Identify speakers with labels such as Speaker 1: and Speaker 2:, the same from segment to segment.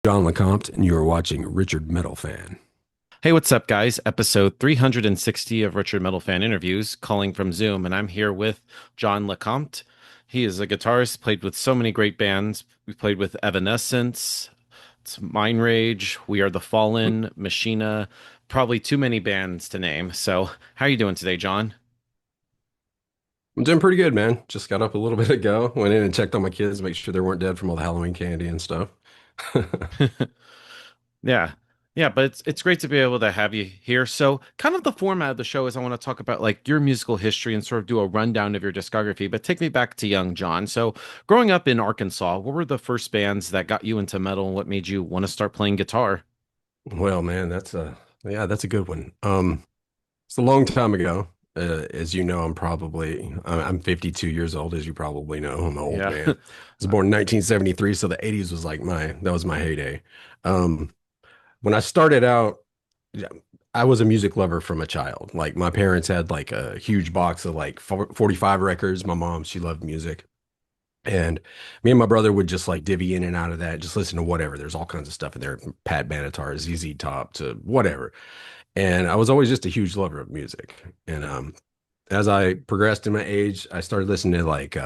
Speaker 1: John LeCompt, and you are watching Richard Metal Fan.
Speaker 2: Hey, what's up, guys? Episode 360 of Richard Metal Fan Interviews, calling from Zoom, and I'm here with John LeCompt. He is a guitarist, played with so many great bands. We played with Evanescence, it's Mind Rage, We Are the Fallen, Machina, probably too many bands to name. So, how are you doing today, John?
Speaker 1: I'm doing pretty good, man. Just got up a little bit ago, went in and checked on my kids, make sure they weren't dead from all the Halloween candy and stuff.
Speaker 2: Yeah. Yeah, but it's great to be able to have you here. So, kind of the format of the show is I want to talk about like your musical history and sort of do a rundown of your discography, but take me back to young John. So, growing up in Arkansas, what were the first bands that got you into metal and what made you want to start playing guitar?
Speaker 1: Well, man, that's a good one. It's a long time ago. As you know, I'm 52 years old, as you probably know. I'm an old
Speaker 2: Yeah.
Speaker 1: man. I was born in 1973, so the 80s was like that was my heyday. Um, when I started out, yeah, I was a music lover from a child. Like my parents had like a huge box of like 45 records. My mom, she loved music. And me and my brother would just like divvy in and out of that, just listen to whatever. There's all kinds of stuff in there, from Pat Benatar, ZZ Top to whatever. And I was always just a huge lover of music. And as I progressed in my age, I started listening to like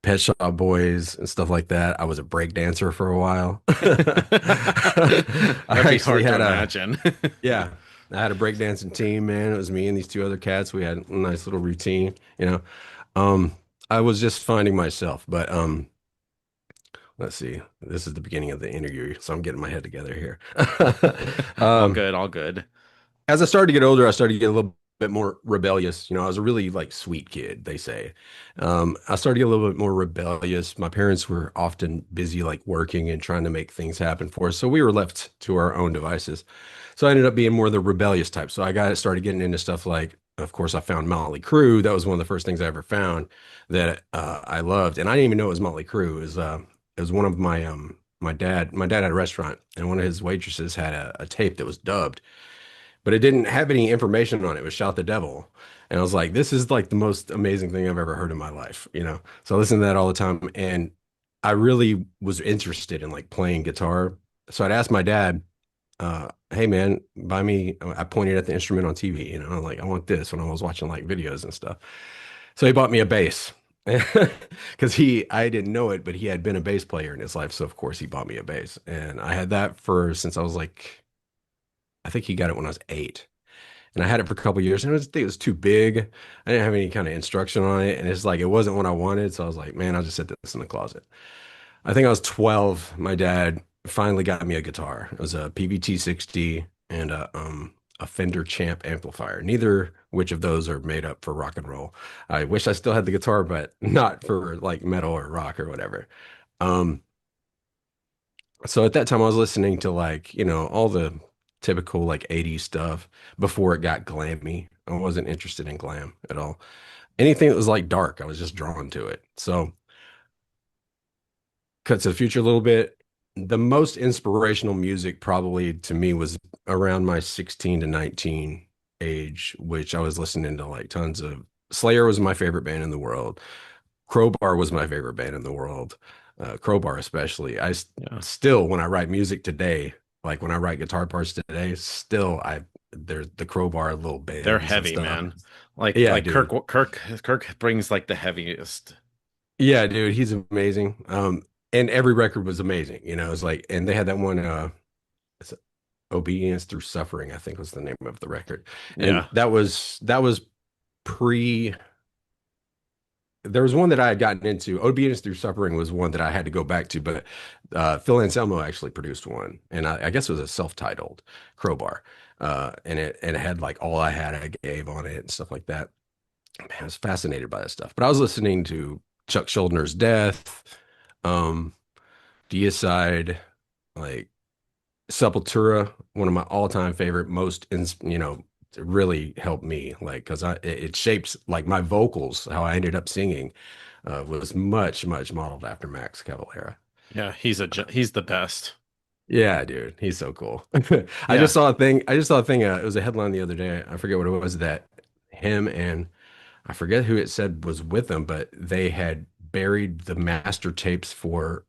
Speaker 1: Pet Shop Boys and stuff like that. I was a break dancer for a while. I
Speaker 2: That'd be
Speaker 1: actually
Speaker 2: hard to
Speaker 1: had a
Speaker 2: imagine.
Speaker 1: yeah, I had a breakdancing team, man. It was me and these two other cats. We had a nice little routine, you know. Um, I was just finding myself, but let's see. This is the beginning of the interview, so I'm getting my head together here.
Speaker 2: All
Speaker 1: Um,
Speaker 2: good, all good.
Speaker 1: as I started to get older, I started to get a little bit more rebellious. You know, I was a really like sweet kid, they say. I started to get a little bit more rebellious. My parents were often busy like working and trying to make things happen for us, so we were left to our own devices. So I ended up being more the rebellious type. So I got started getting into stuff like, of course, I found Motley Crue. That was one of the first things I ever found that I loved, and I didn't even know it was Motley Crue. It was one of my dad had a restaurant, and one of his waitresses had a tape that was dubbed, but it didn't have any information on it. It was Shout the Devil. And I was like, this is like the most amazing thing I've ever heard in my life, you know? So I listened to that all the time. And I really was interested in like playing guitar. So I'd ask my dad, hey man, buy me, I pointed at the instrument on TV, you know, like I want this when I was watching like videos and stuff. So he bought me a bass. Because I didn't know it, but he had been a bass player in his life. So of course he bought me a bass. And I had that for since I was like, I think he got it when I was 8. And I had it for a couple years, and I think it was too big. I didn't have any kind of instruction on it, and it's like it wasn't what I wanted. So I was like, man, I'll just set this in the closet. I think I was 12. My dad finally got me a guitar. It was a PVT 60 and a Fender Champ amplifier. Neither which of those are made up for rock and roll. I wish I still had the guitar, but not for like metal or rock or whatever. Um, so at that time, I was listening to like, you know, all the typical like 80s stuff before it got glammy. I wasn't interested in glam at all. Anything that was like dark, I was just drawn to it. So, cut to the future a little bit. The most inspirational music probably to me was around my 16 to 19 age, which I was listening to like tons of Slayer was my favorite band in the world. Crowbar was my favorite band in the world. Crowbar especially.
Speaker 2: Yeah.
Speaker 1: Still when I write music today, like when I write guitar parts today, still I there's the Crowbar little
Speaker 2: They're
Speaker 1: bends and
Speaker 2: heavy,
Speaker 1: stuff.
Speaker 2: man. Like
Speaker 1: Yeah,
Speaker 2: like
Speaker 1: dude.
Speaker 2: Kirk brings like the heaviest.
Speaker 1: Yeah, dude, he's amazing. And every record was amazing. You know, it's like, and they had that one, it's Obedience Through Suffering, I think was the name of the record. And
Speaker 2: Yeah.
Speaker 1: that was pre. There was one that I had gotten into. Obedience Through Suffering was one that I had to go back to, but Phil Anselmo actually produced one, and I guess it was a self-titled Crowbar, and it had like All I Had I Gave on it and stuff like that. Man, I was fascinated by that stuff. But I was listening to Chuck Schuldner's Death, um, Deicide, like Sepultura, one of my all-time favorite, you know, it really helped me, like, because it shapes like my vocals, how I ended up singing, was much modeled after Max Cavalera.
Speaker 2: Yeah, he's the best.
Speaker 1: Yeah, dude, he's so cool.
Speaker 2: Yeah.
Speaker 1: I just saw a thing. It was a headline the other day. I forget what it was that him and I forget who it said was with them, but they had buried the master tapes for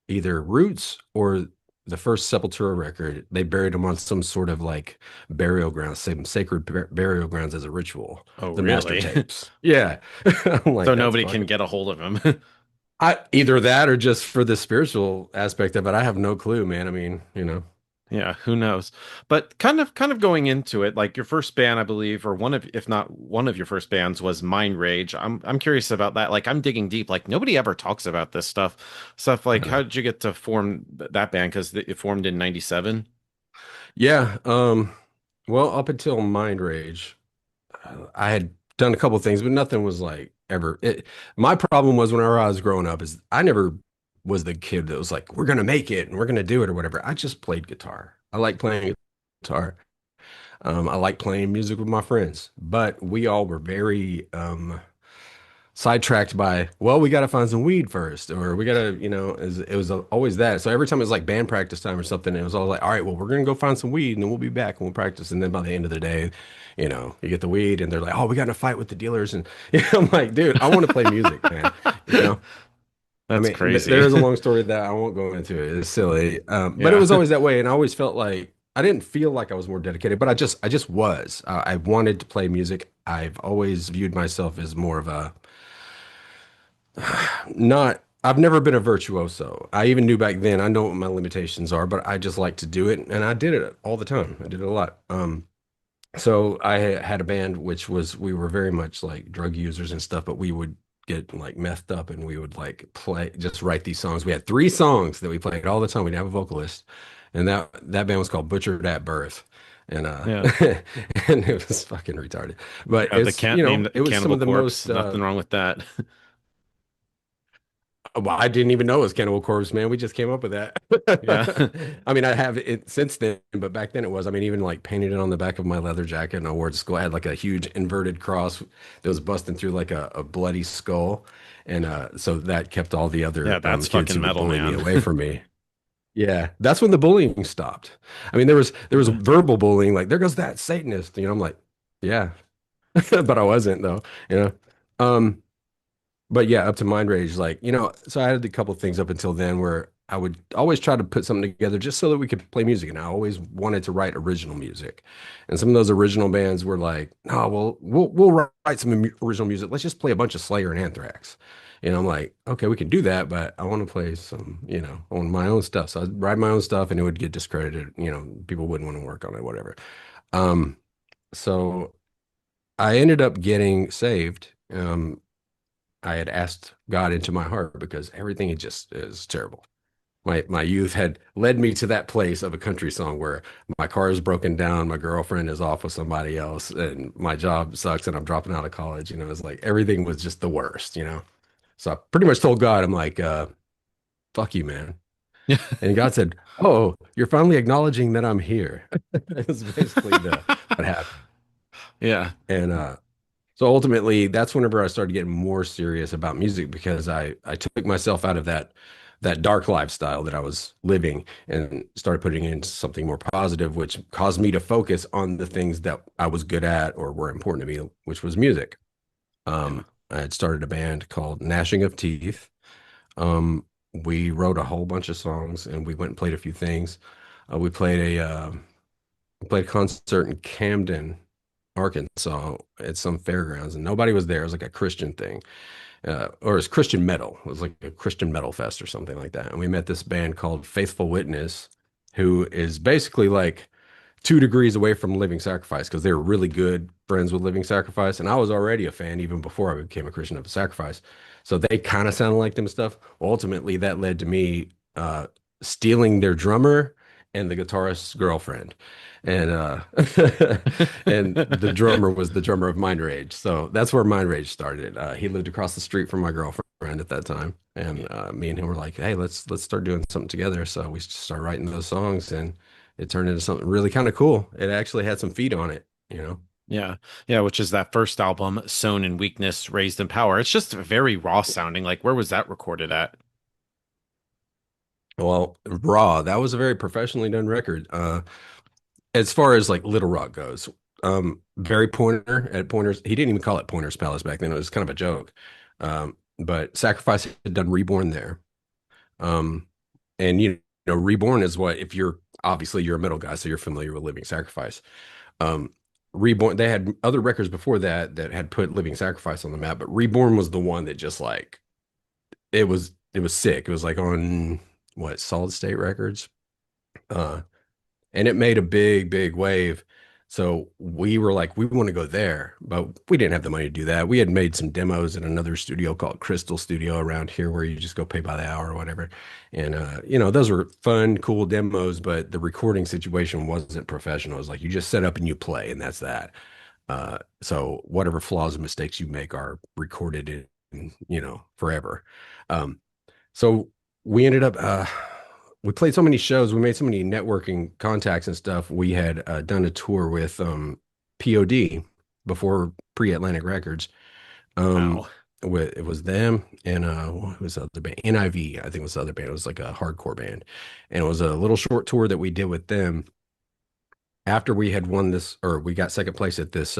Speaker 1: either Roots or the first Sepultura record. They buried him on some sort of like burial grounds, same sacred burial grounds as a ritual.
Speaker 2: Oh,
Speaker 1: The master
Speaker 2: really?
Speaker 1: tapes. Yeah. I'm
Speaker 2: So
Speaker 1: like, that's
Speaker 2: nobody can
Speaker 1: fucking.
Speaker 2: get a hold of him.
Speaker 1: I either that or just for the spiritual aspect of it. I have no clue, man. I mean,
Speaker 2: Yeah, who knows? But kind of going into it, like your first band, I believe, or one of, if not one of your first bands was Mind Rage. I'm curious about that. Like I'm digging deep. Like nobody ever talks about this stuff. Stuff like
Speaker 1: uh,
Speaker 2: how did you get to form that band? Because it formed in '97.
Speaker 1: yeah. Well, up until Mind Rage, I had done a couple things, but nothing was like ever. My problem was whenever I was growing up is I never was the kid that was like, we're gonna make it and we're gonna do it or whatever. I just played guitar. I like playing guitar. I like playing music with my friends, but we all were very sidetracked by, well, we got to find some weed first, or we got to, it was always that. So every time it was like band practice time or something, it was all like, all right, well, we're gonna go find some weed and then we'll be back and we'll practice. And then by the end of the day, you get the weed and they're like, oh, we got in a fight with the dealers, and I'm like, dude, I want to play music, man. You know, I
Speaker 2: That's
Speaker 1: mean,
Speaker 2: crazy.
Speaker 1: there is a long story that I won't go into. It's silly, but it
Speaker 2: Yeah.
Speaker 1: was always that way, and I always felt like I didn't feel like I was more dedicated, but I just was. I wanted to play music. I've always viewed myself as more of a not. I've never been a virtuoso. I even knew back then. I know what my limitations are, but I just like to do it, and I did it all the time. I did it a lot. So I had a band which was we were very much like drug users and stuff, but we would get like methed up and we would like play just write these songs. We had three songs that we played all the time. We didn't have a vocalist, and that band was called Butchered at Birth, and
Speaker 2: Yeah.
Speaker 1: and it was fucking retarded. But
Speaker 2: Yeah, the
Speaker 1: it's
Speaker 2: cat named
Speaker 1: it was some
Speaker 2: Cannibal
Speaker 1: of the
Speaker 2: Corpse.
Speaker 1: most
Speaker 2: Nothing wrong with that.
Speaker 1: well, I didn't even know it was Cannibal Corpse, man. We just came up with that.
Speaker 2: Yeah.
Speaker 1: I mean, I have it since then, but back then it was. I mean, even like painted it on the back of my leather jacket and I wore it to school. I had like a huge inverted cross that was busting through like a bloody skull. And so that kept all the
Speaker 2: Yeah,
Speaker 1: other
Speaker 2: that's
Speaker 1: kids
Speaker 2: fucking
Speaker 1: who would
Speaker 2: metal,
Speaker 1: bully me
Speaker 2: man.
Speaker 1: away from me. Yeah, that's when the bullying stopped. I mean, there was
Speaker 2: Yeah.
Speaker 1: verbal bullying, like there goes that Satanist. I'm like, yeah, but I wasn't though. You know. Um, but yeah, up to Mind Rage, like, so I had a couple things up until then where I would always try to put something together just so that we could play music. And I always wanted to write original music. And some of those original bands were like, no, well, we'll write some original music. Let's just play a bunch of Slayer and Anthrax. And I'm like, okay, we can do that, but I want to play some, on my own stuff. So I'd write my own stuff and it would get discredited. People wouldn't want to work on it, whatever. Um, so I ended up getting saved. I had asked God into my heart because everything had just is terrible. My youth had led me to that place of a country song where my car is broken down, my girlfriend is off with somebody else, and my job sucks, and I'm dropping out of college. It's like everything was just the worst. So I pretty much told God, I'm like, "Fuck you, man." And God said, "Oh, you're finally acknowledging that I'm here." It's basically the what happened.
Speaker 2: Yeah.
Speaker 1: And so ultimately, that's whenever I started getting more serious about music because I took myself out of that dark lifestyle that I was living and started putting it into something more positive, which caused me to focus on the things that I was good at or were important to me, which was music.
Speaker 2: Yeah.
Speaker 1: I had started a band called Gnashing of Teeth. We wrote a whole bunch of songs and we went and played a few things. We played a concert in Camden, Arkansas at some fairgrounds, and nobody was there. It was like a Christian thing, or it's Christian metal. It was like a Christian metal fest or something like that. And we met this band called Faithful Witness, who is basically like 2 degrees away from Living Sacrifice because they were really good friends with Living Sacrifice, and I was already a fan even before I became a Christian of Sacrifice. So they kind of sounded like them stuff. Ultimately, that led to me stealing their drummer and the guitarist's girlfriend, and and the drummer was the drummer of Mind Rage. So that's where Mind Rage started. He lived across the street from my girlfriend at that time, and
Speaker 2: Yeah.
Speaker 1: me and him were like, "Hey, let's start doing something together." So we started writing those songs, and it turned into something really kind of cool. It actually had some feet on it.
Speaker 2: Yeah. Yeah, which is that first album, Sown in Weakness, Raised in Power. It's just very raw sounding. Like, where was that recorded at?
Speaker 1: Well, Raw, that was a very professionally done record. As far as like Little Rock goes, Barry Pointer at Pointers, he didn't even call it Pointer's Palace back then. It was kind of a joke. But Sacrifice had done Reborn there. Um, And Reborn is what, if you're obviously you're a metal guy, so you're familiar with Living Sacrifice. Um, Reborn, they had other records before that that had put Living Sacrifice on the map, but Reborn was the one that just like it was sick. It was like on what, Solid State Records. Uh, and it made a big wave. So we were like, we want to go there, but we didn't have the money to do that. We had made some demos in another studio called Crystal Studio around here, where you just go pay by the hour or whatever. And those were fun, cool demos, but the recording situation wasn't professional. It was like you just set up and you play, and that's that. So whatever flaws and mistakes you make are recorded in, forever. Um, so we ended up we played so many shows, we made so many networking contacts and stuff. We had done a tour with POD before pre-Atlantic Records. Um
Speaker 2: Wow.
Speaker 1: it was them and what was the other band? NIV, I think was the other band. It was like a hardcore band. And it was a little short tour that we did with them after we had won this, or we got second place at this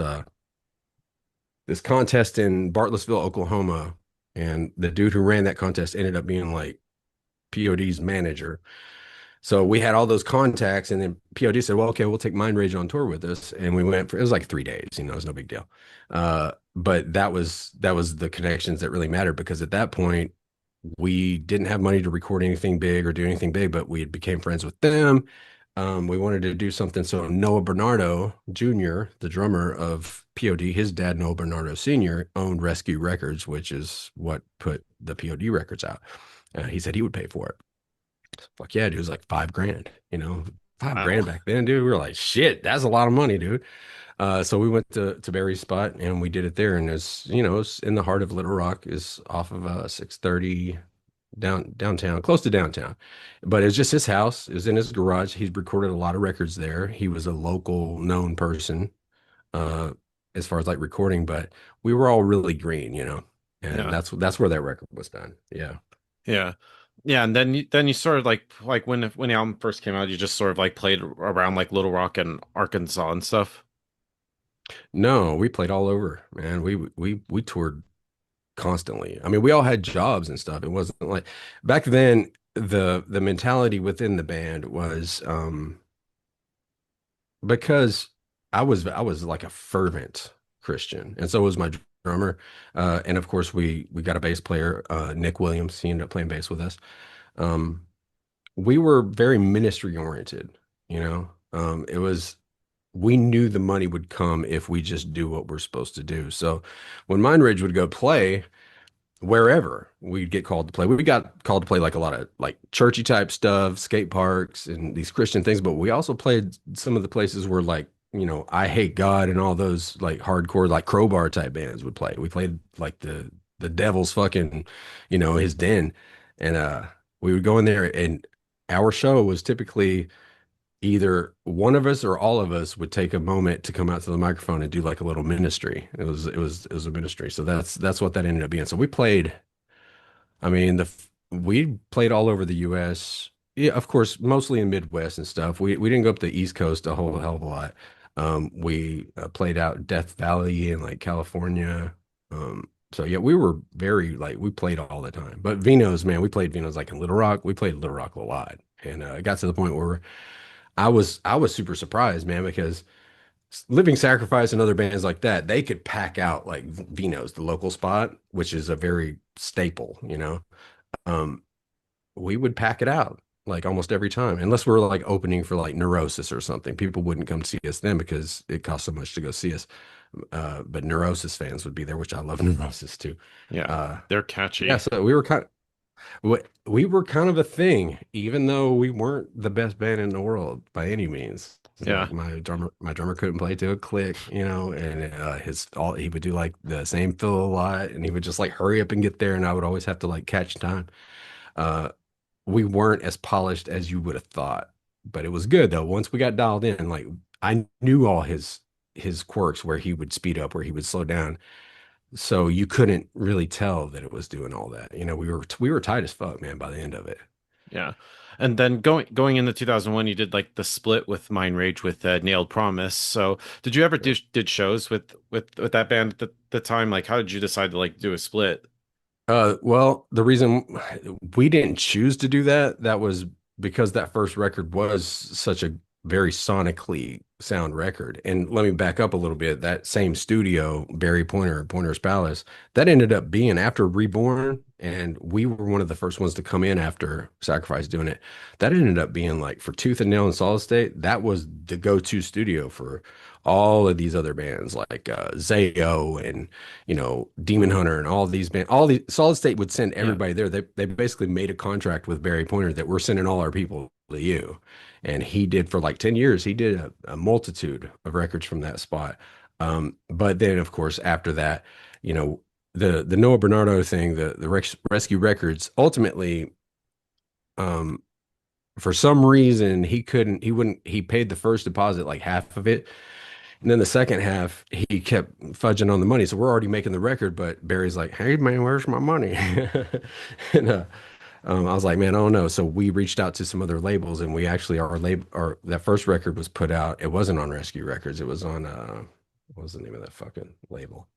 Speaker 1: contest in Bartlesville, Oklahoma. And the dude who ran that contest ended up being like POD's manager. So we had all those contacts, and then POD said, "Well, okay, we'll take Mind Rage on tour with us." And we went for, it was like 3 days, it was no big deal. But that was the connections that really mattered, because at that point we didn't have money to record anything big or do anything big, but we became friends with them. We wanted to do something. So Noah Bernardo Jr., the drummer of POD, his dad, Noah Bernardo Sr., owned Rescue Records, which is what put the POD records out. He said he would pay for it. Fuck yeah, dude. It was like 5 grand, 5 grand
Speaker 2: Wow.
Speaker 1: back then, dude. We were like, shit, that's a lot of money, dude. So we went to Barry's spot and we did it there. And it's in the heart of Little Rock, is off of 630 downtown, close to downtown. But it's just his house. It was in his garage. He's recorded a lot of records there. He was a local known person, uh, as far as like recording, but we were all really green, and
Speaker 2: Yeah.
Speaker 1: that's where that record was done. Yeah.
Speaker 2: Yeah. Yeah, and then you sort of like when the album first came out, you just sort of like played around like Little Rock and Arkansas and stuff.
Speaker 1: No, we played all over, man. We toured constantly. I mean, we all had jobs and stuff. It wasn't like back then the mentality within the band was because I was like a fervent Christian, and so was my drummer. And of course we got a bass player, Nick Williams. He ended up playing bass with us. Um, we were very ministry oriented, you know. It was We knew the money would come if we just do what we're supposed to do. So when Mind Rage would go play wherever, we'd get called to play. We got called to play like a lot of like churchy type stuff, skate parks and these Christian things, but we also played some of the places where like, I Hate God and all those like hardcore like Crowbar type bands would play. We played like the devil's fucking, his den. And we would go in there, and our show was typically either one of us or all of us would take a moment to come out to the microphone and do like a little ministry. It was a ministry. So that's what that ended up being. So we played, I mean, we played all over the US. Yeah, of course, mostly in Midwest and stuff. We didn't go up the East Coast a whole hell of a lot. We played out Death Valley in like California. So yeah, we were very like we played all the time. But Vino's, man, we played Vino's like in Little Rock. We played Little Rock a lot, and it got to the point where I was super surprised, man, because Living Sacrifice and other bands like that, they could pack out like Vino's, the local spot, which is a very staple. Um, we would pack it out like almost every time, unless we were like opening for like Neurosis or something. People wouldn't come see us then because it cost so much to go see us. But Neurosis fans would be there, which I love Neurosis too.
Speaker 2: Yeah.
Speaker 1: Uh,
Speaker 2: They're
Speaker 1: yeah,
Speaker 2: catchy.
Speaker 1: so we were kind of a thing, even though we weren't the best band in the world by any means.
Speaker 2: Yeah.
Speaker 1: Like my drummer couldn't play to a click, and his all he would do like the same fill a lot, and he would just like hurry up and get there, and I would always have to like catch time. Uh, we weren't as polished as you would have thought, but it was good though. Once we got dialed in, like I knew all his quirks, where he would speed up, where he would slow down, so you couldn't really tell that it was doing all that. We were tight as fuck, man, by the end of it.
Speaker 2: Yeah. And then going into 2001, you did like the split with Mind Rage with Nailed Promise. So did you ever did shows with that band at the time? Like how did you decide to like do a split?
Speaker 1: Well, the reason we didn't choose to do that, that was because that first record was such a very sonically sound record. And let me back up a little bit. That same studio, Barry Pointer, Pointer's Palace, that ended up being after Reborn, and we were one of the first ones to come in after Sacrifice doing it. That ended up being like for Tooth and Nail and Solid State, that was the go-to studio for all of these other bands like Zayo and Demon Hunter and all these bands, all the Solid State would send
Speaker 2: Yeah.
Speaker 1: everybody there. They basically made a contract with Barry Pointer that we're sending all our people to you. And he did for like 10 years, he did a multitude of records from that spot. But then of course, after that, you know, the Noah Bernardo thing, the Rescue Records, ultimately, um, for some reason he paid the first deposit, like half of it, and then the second half, he kept fudging on the money. So we're already making the record, but Barry's like, "Hey man, where's my money?" And I was like, "Man, I don't know." So we reached out to some other labels, and we actually our label, our that first record was put out. It wasn't on Rescue Records. It was on what was the name of that fucking label?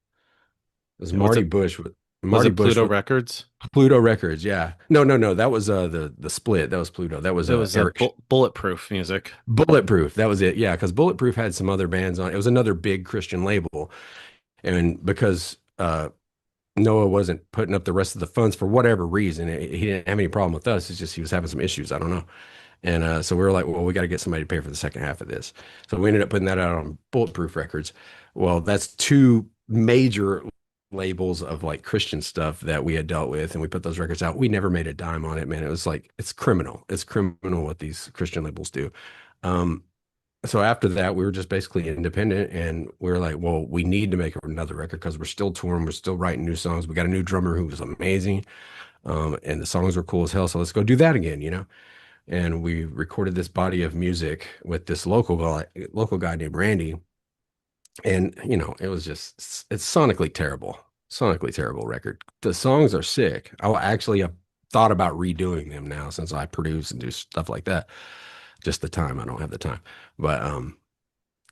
Speaker 1: It was
Speaker 2: Yeah, Was
Speaker 1: Marty
Speaker 2: it
Speaker 1: Bush.
Speaker 2: was
Speaker 1: Marty
Speaker 2: it
Speaker 1: Bush
Speaker 2: Pluto
Speaker 1: with
Speaker 2: Records?
Speaker 1: Pluto Records. Yeah, no. That was the split. That was Pluto. That was
Speaker 2: It was a
Speaker 1: Eric
Speaker 2: Bulletproof Music.
Speaker 1: Bulletproof. That was it. Yeah, because Bulletproof had some other bands on. It was another big Christian label. And because Noah wasn't putting up the rest of the funds for whatever reason, he didn't have any problem with us. It's just he was having some issues. I don't know. And so we were like, well, we got to get somebody to pay for the second half of this. So we ended up putting that out on Bulletproof Records. Well, that's two major labels of like Christian stuff that we had dealt with, and we put those records out. We never made a dime on it, man. It was like it's criminal. It's criminal what these Christian labels do. Um, so after that, we were just basically independent, and we were like, well, we need to make another record because we're still touring, we're still writing new songs. We got a new drummer who was amazing, and the songs were cool as hell. So let's go do that again. And we recorded this body of music with this local guy named Randy, and it was just it's sonically terrible record. The songs are sick. I actually have thought about redoing them now since I produce and do stuff like that. Just the time, I don't have the time, but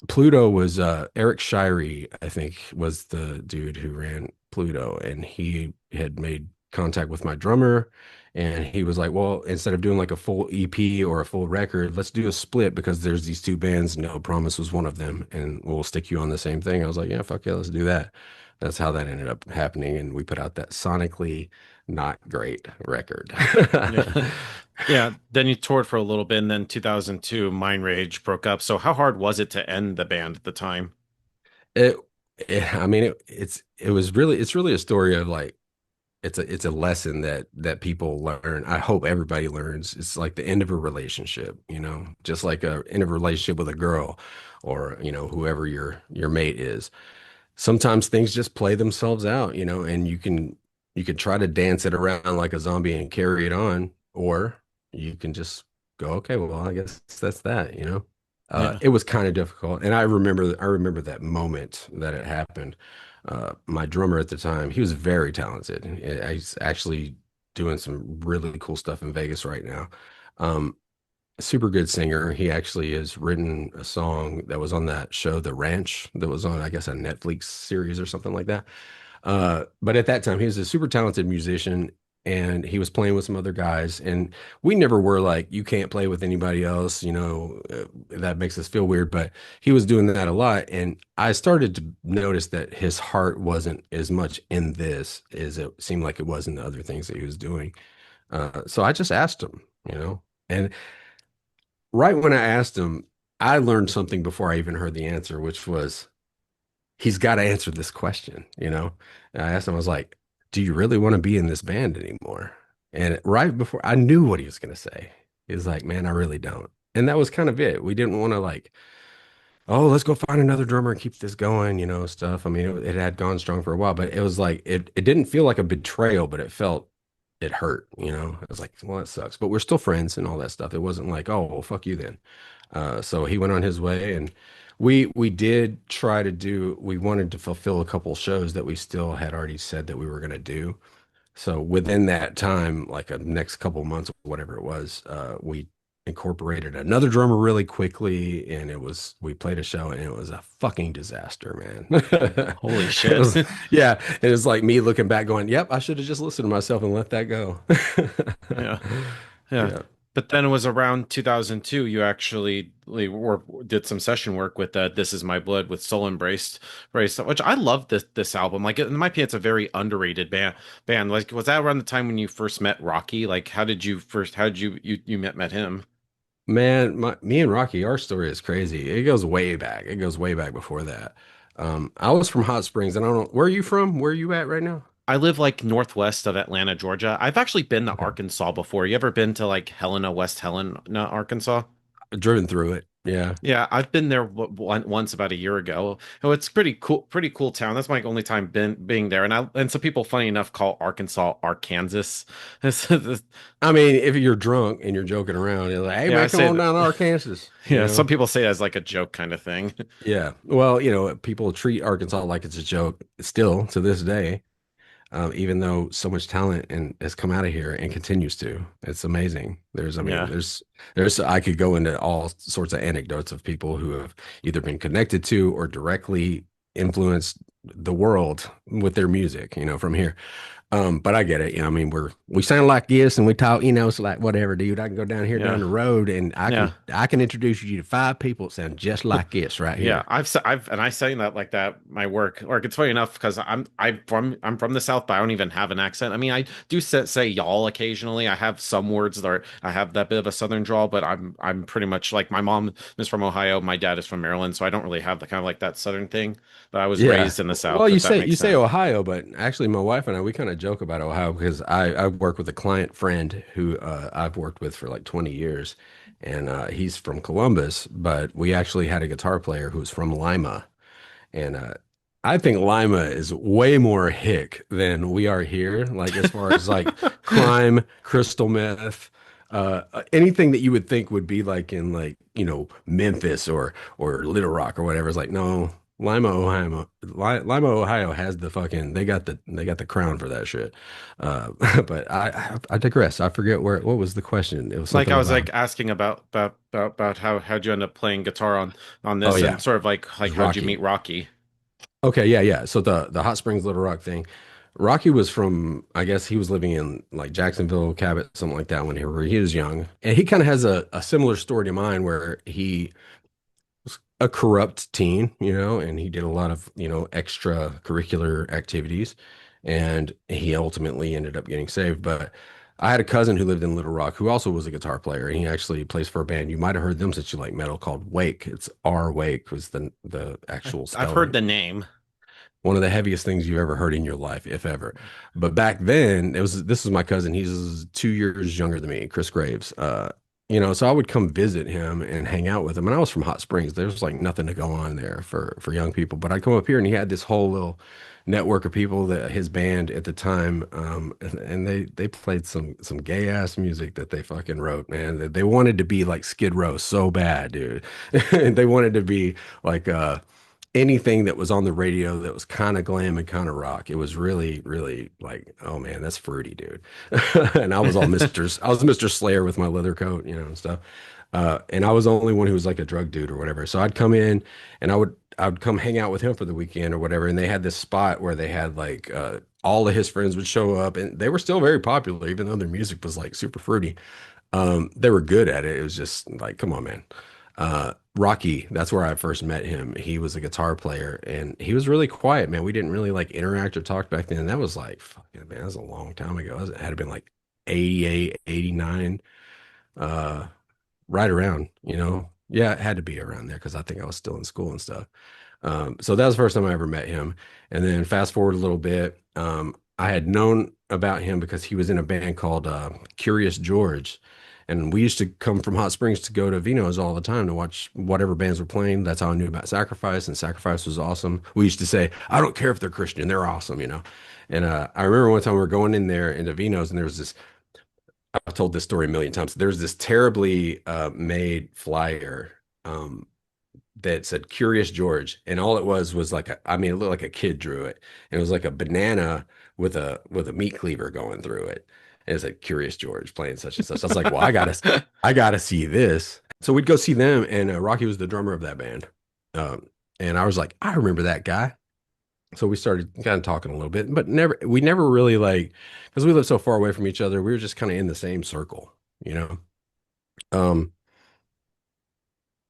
Speaker 1: Pluto was Eric Shirey, I think, was the dude who ran Pluto, and he had made contact with my drummer, and he was like, "Well, instead of doing like a full EP or a full record, let's do a split because there's these two bands. No Promise was one of them, and we'll stick you on the same thing." I was like, "Yeah, fuck yeah, let's do that." That's how that ended up happening, and we put out that sonically not great record.
Speaker 2: Yeah. Yeah. Then you toured for a little bit, and then 2002, Mind Rage broke up. So how hard was it to end the band at the time?
Speaker 1: It, I mean, it's really a story of like it's a lesson that people learn. I hope everybody learns. It's like the end of a relationship, just like a end of a relationship with a girl or whoever your mate is. Sometimes things just play themselves out, and you can try to dance it around like a zombie and carry it on, or you can just go, okay, well, I guess that's that.
Speaker 2: Yeah.
Speaker 1: It was kind of difficult, and I remember that moment that it happened. My drummer at the time, he was very talented. He's actually doing some really cool stuff in Vegas right now. Um, Super good singer. He actually has written a song that was on that show, The Ranch, that was on, I guess, a Netflix series or something like that. But at that time, he was a super talented musician, and he was playing with some other guys. And we never were like, you can't play with anybody else, that makes us feel weird. But he was doing that a lot. And I started to notice that his heart wasn't as much in this as it seemed like it was in the other things that he was doing. So I just asked him. And right when I asked him, I learned something before I even heard the answer, which was he's got to answer this question. And I asked him, I was like, do you really want to be in this band anymore? And right before I knew what he was going to say, he was like, man, I really don't. And that was kind of it. We didn't want to like, oh, let's go find another drummer and keep this going, stuff. I mean, it had gone strong for a while, but it was like, it didn't feel like a betrayal, but it hurt. It was like, well, that sucks, but we're still friends and all that stuff. It wasn't like, oh, well, fuck you then. So he went on his way, and we did try to do. We wanted to fulfill a couple shows that we still had already said that we were going to do. So within that time, like a next couple months, whatever it was, we incorporated another drummer really quickly, and we played a show, and it was a fucking disaster, man.
Speaker 2: Holy
Speaker 1: It
Speaker 2: shit.
Speaker 1: was, yeah, it was like me looking back, going, "Yep, I should have just listened to myself and let that go."
Speaker 2: Yeah. Yeah.
Speaker 1: Yeah.
Speaker 2: But then it was around 2002 you actually like, did some session work with This Is My Blood with Soul Embraced, which I love this album. Like in my opinion, it's a very underrated band. Like was that around the time when you first met Rocky? Like how did you met him?
Speaker 1: Man, me and Rocky, our story is crazy. It goes way back. It goes way back before that. I was from Hot Springs, and I don't know, where are you from? Where are you at right now?
Speaker 2: I live like northwest of Atlanta, Georgia. I've actually been to
Speaker 1: Okay.
Speaker 2: Arkansas before. You ever been to like Helena, West Helena, Arkansas?
Speaker 1: Driven through it. Yeah.
Speaker 2: Yeah, I've been there once about a year ago. Oh, it's pretty cool town. That's my only time being there. And some people, funny enough, call Arkansas Arkansas.
Speaker 1: I mean, if you're drunk and you're joking around, you're like, "Hey
Speaker 2: Yeah, I
Speaker 1: man, come
Speaker 2: say
Speaker 1: on
Speaker 2: that.
Speaker 1: down to Arkansas," you
Speaker 2: Yeah, some
Speaker 1: know?
Speaker 2: people say it as like a joke kind of thing.
Speaker 1: Yeah. Well, people treat Arkansas like it's a joke still to this day, even though so much talent and has come out of here and continues to. It's amazing. I mean,
Speaker 2: Yeah,
Speaker 1: I could go into all sorts of anecdotes of people who have either been connected to or directly influenced the world with their music, from here. But I get it. I mean, we sound like this and we talk, it's like whatever, dude. I can go down here down
Speaker 2: yeah,
Speaker 1: the road and I
Speaker 2: yeah.
Speaker 1: can I can introduce you to five people that sound just like this right
Speaker 2: Yeah,
Speaker 1: here.
Speaker 2: and I saying that like that my work or it's funny enough because I'm from the South, but I don't even have an accent. I mean, I do say y'all occasionally. I have some words I have that bit of a Southern drawl, but I'm pretty much like my mom is from Ohio, my dad is from Maryland, so I don't really have the kind of like that Southern thing. But I was
Speaker 1: Yeah.
Speaker 2: raised in the
Speaker 1: Well,
Speaker 2: South,
Speaker 1: you
Speaker 2: if that
Speaker 1: say
Speaker 2: makes
Speaker 1: you say
Speaker 2: sense.
Speaker 1: Ohio, but actually my wife and I we kind of joke about Ohio because I work with a client friend who I've worked with for like 20 years, and he's from Columbus, but we actually had a guitar player who was from Lima. And I think Lima is way more hick than we are here. Like as far as like crime, crystal meth, anything that you would think would be like in like Memphis or Little Rock or whatever. It's like no, Lima, Ohio has the fucking they got the crown for that shit. Uh, but I digress. I forget what was the question. It was
Speaker 2: Like
Speaker 1: something
Speaker 2: I was
Speaker 1: about
Speaker 2: like asking about how'd you end up playing guitar on
Speaker 1: oh
Speaker 2: this
Speaker 1: yeah,
Speaker 2: and sort of
Speaker 1: it
Speaker 2: like
Speaker 1: was
Speaker 2: how'd you meet
Speaker 1: Rocky.
Speaker 2: Rocky?
Speaker 1: Okay, yeah, yeah. So the Hot Springs Little Rock thing, Rocky was from, I guess he was living in like Jacksonville, Cabot, something like that when he was young. And he kind of has a similar story to mine where he was a corrupt teen, and he did a lot of, extracurricular activities. And he ultimately ended up getting saved. But I had a cousin who lived in Little Rock who also was a guitar player. And he actually plays for a band. You might have heard them since you like metal called Wake. It's R Wake was the actual
Speaker 2: I've heard
Speaker 1: spelling.
Speaker 2: the name.
Speaker 1: One of the heaviest things you've ever heard in your life, if ever. But back then, this was my cousin. He's 2 years younger than me, Chris Graves. So I would come visit him and hang out with him. And I was from Hot Springs. There's like nothing to go on there for young people. But I'd come up here and he had this whole little network of people that his band at the time, and they played some gay ass music that they fucking wrote, man. They wanted to be like Skid Row so bad, dude. They wanted to be like anything that was on the radio that was kind of glam and kind of rock. It was really, really like, oh man, that's fruity, dude. And I was Mr. Slayer with my leather coat, and stuff. And I was the only one who was like a drug dude or whatever. So I'd come in and I would come hang out with him for the weekend or whatever. And they had this spot where they had like all of his friends would show up and they were still very popular, even though their music was like super fruity. They were good at it. It was just like, come on, man. Rocky, that's where I first met him. He was a guitar player and he was really quiet, man. We didn't really like interact or talk back then. That was like, fucking, man, that was a long time ago. It had been like 88, 89, uh, right around, Yeah, it had to be around there because I think I was still in school and stuff. So that was the first time I ever met him. And then fast forward a little bit, I had known about him because he was in a band called Curious George. And we used to come from Hot Springs to go to Vino's all the time to watch whatever bands were playing. That's how I knew about Sacrifice, and Sacrifice was awesome. We used to say, I don't care if they're Christian, they're awesome. And I remember one time we were going in there into Vino's, and there was this, I've told this story a million times. There's this terribly made flyer that said Curious George, and all it was like I mean, it looked like a kid drew it. And it was like a banana with a meat cleaver going through it. And it's like Curious George playing such and such. I was like, well, I gotta see this. So we'd go see them, and Rocky was the drummer of that band. And I was like, I remember that guy. So we started kind of talking a little bit, but we never really like, because we lived so far away from each other, we were just kind of in the same circle, you know. Um,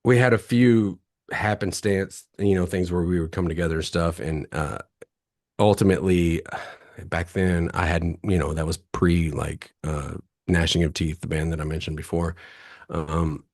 Speaker 1: we had a few happenstance, things where we would come together and stuff, and ultimately, back then I hadn't, that was pre like Gnashing of Teeth, the band that I mentioned before. Um,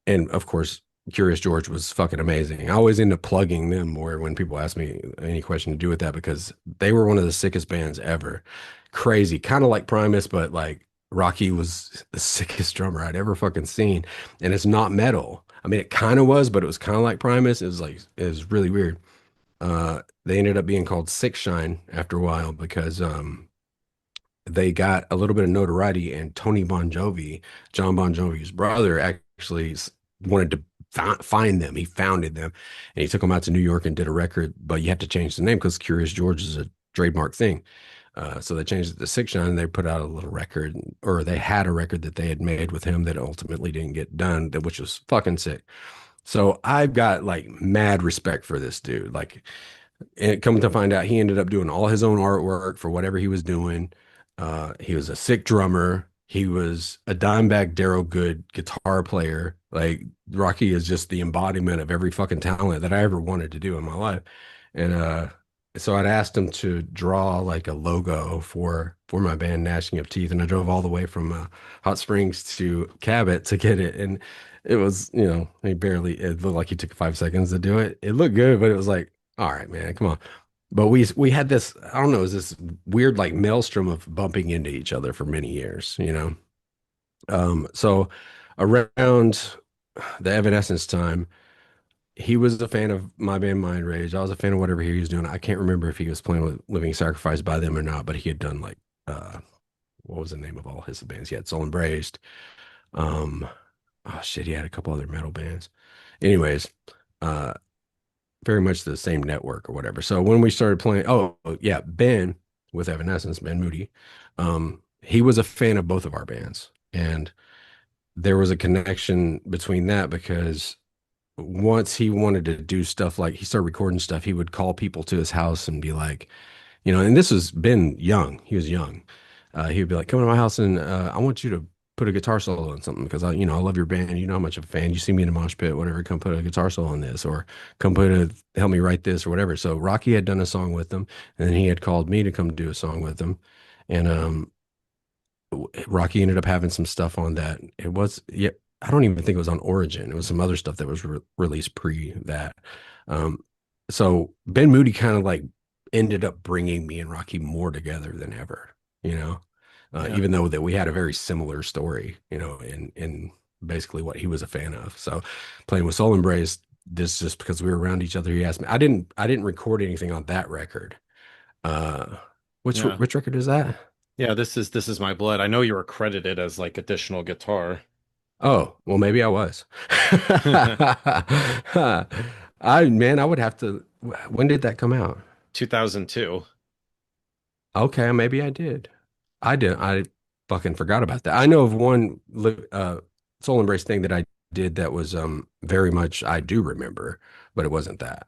Speaker 1: and of course, Curious George was fucking amazing. I always end up plugging them more when people ask me any question to do with that because they were one of the sickest bands ever. Crazy, kind of like Primus, but like Rocky was the sickest drummer I'd ever fucking seen. And it's not metal. I mean, it kind of was, but it was kind of like Primus. It was really weird. They ended up being called Six Shine after a while because they got a little bit of notoriety, and Tony Bon Jovi, John Bon Jovi's brother, actually wanted to find them. He founded them, and he took them out to New York and did a record. But you have to change the name because Curious George is a trademark thing. So they changed it to Six Shine, and they put out a little record, or they had a record that they had made with him that ultimately didn't get done, which was fucking sick. So I've got like mad respect for this dude. Like, and coming to find out, he ended up doing all his own artwork for whatever he was doing. He was a sick drummer. He was a Dimebag Darrell Good guitar player. Like Rocky is just the embodiment of every fucking talent that I ever wanted to do in my life. And so I'd asked him to draw like a logo for my band Gnashing of Teeth, and I drove all the way from Hot Springs to Cabot to get it. And it was, it looked like he took 5 seconds to do it. It looked good, but it was like, all right, man, come on. But we had this, I don't know, is this weird like maelstrom of bumping into each other for many years, you know? So around the Evanescence time, he was a fan of my band Mind Rage. I was a fan of whatever he was doing. I can't remember if he was playing with Living Sacrifice by them or not, but he had done like what was the name of all his bands? He had Soul Embraced. Um, oh shit, he had a couple other metal bands. Anyways, uh very much the same network or whatever. So when we started playing, oh yeah, Ben with Evanescence, Ben Moody, he was a fan of both of our bands, and there was a connection between that because once he wanted to do stuff like he started recording stuff, he would call people to his house and be like, and this was Ben young. He was young. He would be like, "Come to my house and I want you to put a guitar solo on something because I love your band. You know how much I'm a fan. You see me in a mosh pit, whatever. Come put a guitar solo on this, or help me write this, or whatever." So Rocky had done a song with them, and then he had called me to come do a song with them, and Rocky ended up having some stuff on that. It was, yeah, I don't even think it was on Origin. It was some other stuff that was released pre that. Um, so Ben Moody kind of like ended up bringing me and Rocky more together than ever, you know,
Speaker 2: Yeah.
Speaker 1: even though that we had a very similar story, in basically what he was a fan of. So playing with Soul Embrace, this just because we were around each other, he asked me. I didn't record anything on that record. Uh,
Speaker 2: Yeah.
Speaker 1: which record is that?
Speaker 2: Yeah, this is my blood. I know you were credited as like additional guitar.
Speaker 1: Oh, well, maybe I was. I would have to. When did that come out?
Speaker 2: 2002.
Speaker 1: Okay, maybe I did. I did. I fucking forgot about that. I know of one Soul Embrace thing that I did that was very much I do remember, but it wasn't that.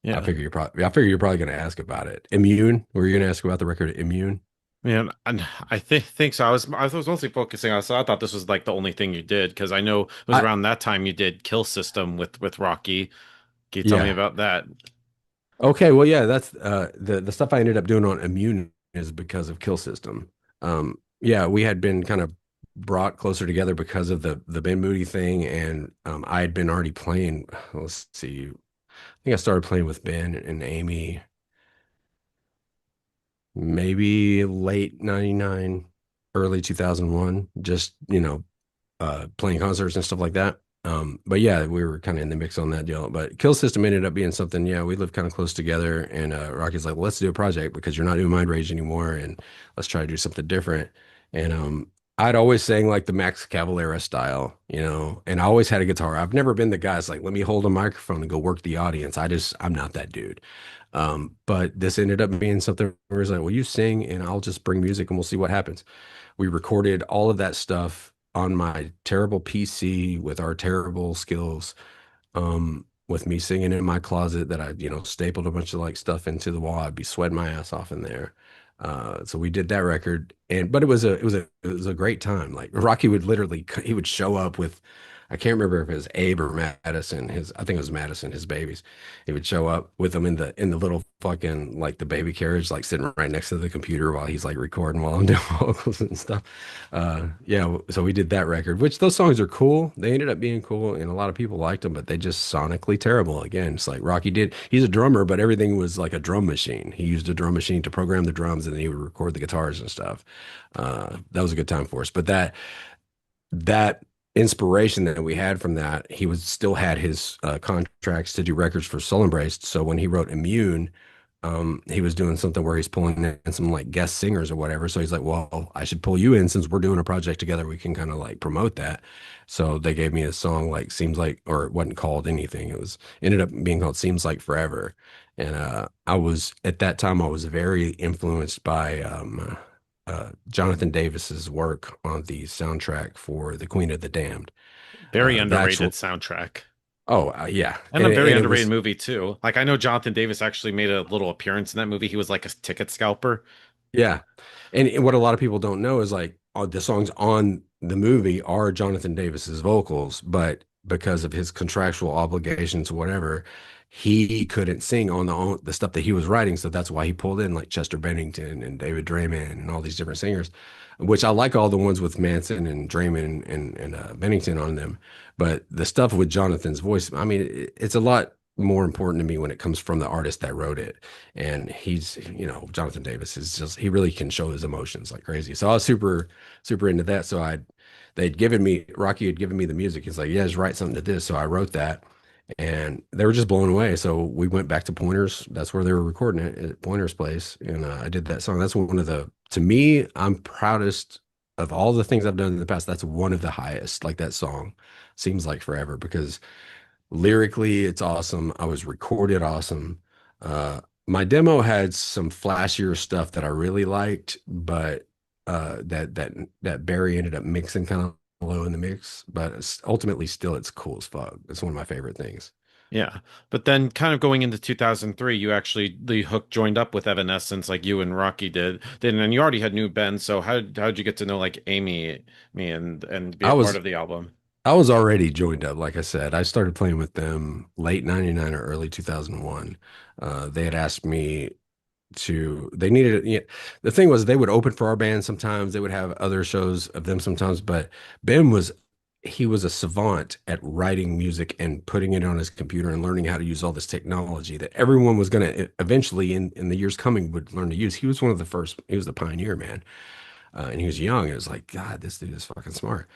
Speaker 2: Yeah.
Speaker 1: I figure you're probably going to ask about it. Immune? Were you going to ask about the record Immune?
Speaker 2: Man, and I think so. I was mostly focusing on, so I thought this was like the only thing you did because I know it was
Speaker 1: I
Speaker 2: around that time you did Kill System with Rocky. Can you tell me
Speaker 1: Yeah.
Speaker 2: about that?
Speaker 1: Okay, well, yeah, that's the stuff I ended up doing on Immune is because of Kill System. Yeah, we had been kind of brought closer together because of the Ben Moody thing, and I had been already playing. Let's see, I think I started playing with Ben and Amy maybe late '99, early 2001. Just playing concerts and stuff like that. But yeah, we were kind of in the mix on that deal. But Kill System ended up being something. Yeah, we lived kind of close together, and Rocky's like, well, "Let's do a project because you're not doing Mind Rage anymore, and let's try to do something different." And I'd always sang like the Max Cavalera style, and I always had a guitar. I've never been the guy that's like, "Let me hold a microphone and go work the audience." I'm not that dude. But this ended up being something where it's like, well, you sing and I'll just bring music and we'll see what happens. We recorded all of that stuff on my terrible PC with our terrible skills, with me singing in my closet that I, stapled a bunch of like stuff into the wall. I'd be sweating my ass off in there. So we did that record, but it was a great time. Like Rocky would literally he would show up with, I can't remember if it was Abe or Madison, I think it was Madison, his babies. He would show up with them in the little fucking like the baby carriage, like sitting right next to the computer while he's like recording while I'm doing vocals and stuff. Yeah, so we did that record, which those songs are cool. They ended up being cool, and a lot of people liked them, but they just sonically terrible. Again, it's like Rocky did. He's a drummer, but everything was like a drum machine. He used a drum machine to program the drums, and then he would record the guitars and stuff. That was a good time for us. But that inspiration that we had from that, he was still had his contracts to do records for Soul Embraced. So when he wrote Immune, he was doing something where he's pulling in some like guest singers or whatever. So he's like, well, I should pull you in since we're doing a project together. We can kind of like promote that. So they gave me a song like Seems Like, or it wasn't called anything. It was ended up being called Seems Like Forever. And I was at that time I was very influenced by Jonathan Davis's work on the soundtrack for The Queen of the Damned.
Speaker 2: Very
Speaker 1: The
Speaker 2: underrated
Speaker 1: actual,
Speaker 2: soundtrack.
Speaker 1: oh yeah,
Speaker 2: And
Speaker 1: and
Speaker 2: a very
Speaker 1: and it
Speaker 2: underrated
Speaker 1: was
Speaker 2: movie too. Like I know Jonathan Davis actually made a little appearance in that movie. He was like a ticket scalper.
Speaker 1: yeah, and what a lot of people don't know is like the songs on the movie are Jonathan Davis's vocals, but because of his contractual obligations, or whatever, he couldn't sing on the stuff that he was writing. So that's why he pulled in like Chester Bennington and David Drayman and all these different singers, which I like all the ones with Manson and Drayman and Bennington on them. But the stuff with Jonathan's voice, I mean, it's a lot more important to me when it comes from the artist that wrote it. And Jonathan Davis is just, he really can show his emotions like crazy. So I was super, super into that. Rocky had given me the music. He's like, yeah, just write something to this. So I wrote that and they were just blown away. So we went back to Pointer's. That's where they were recording it at Pointer's place. And I did that song. That's one of to me, I'm proudest of all the things I've done in the past. That's one of the highest, like that song seems like forever because lyrically, it's awesome. I was recorded awesome. My demo had some flashier stuff that I really liked, but that Barry ended up mixing kind of low in the mix. But ultimately, still, it's cool as fuck. It's one of my favorite things.
Speaker 2: Yeah. But then kind of going into 2003, you actually the hook joined up with Evanescence like you and Rocky did. Then and you already had New Ben, so how'd you get to know like Amy, me and be
Speaker 1: I
Speaker 2: a part
Speaker 1: was
Speaker 2: of the album?
Speaker 1: I was already joined up. Like I said, I started playing with them late '99 or early 2001. They had asked me they needed the thing was they would open for our band sometimes, they would have other shows of them sometimes, but Ben was he was a savant at writing music and putting it on his computer and learning how to use all this technology that everyone was going to eventually in the years coming would learn to use. He was one of the first, he was the pioneer, man. And he was young. It was like, God, this dude is fucking smart.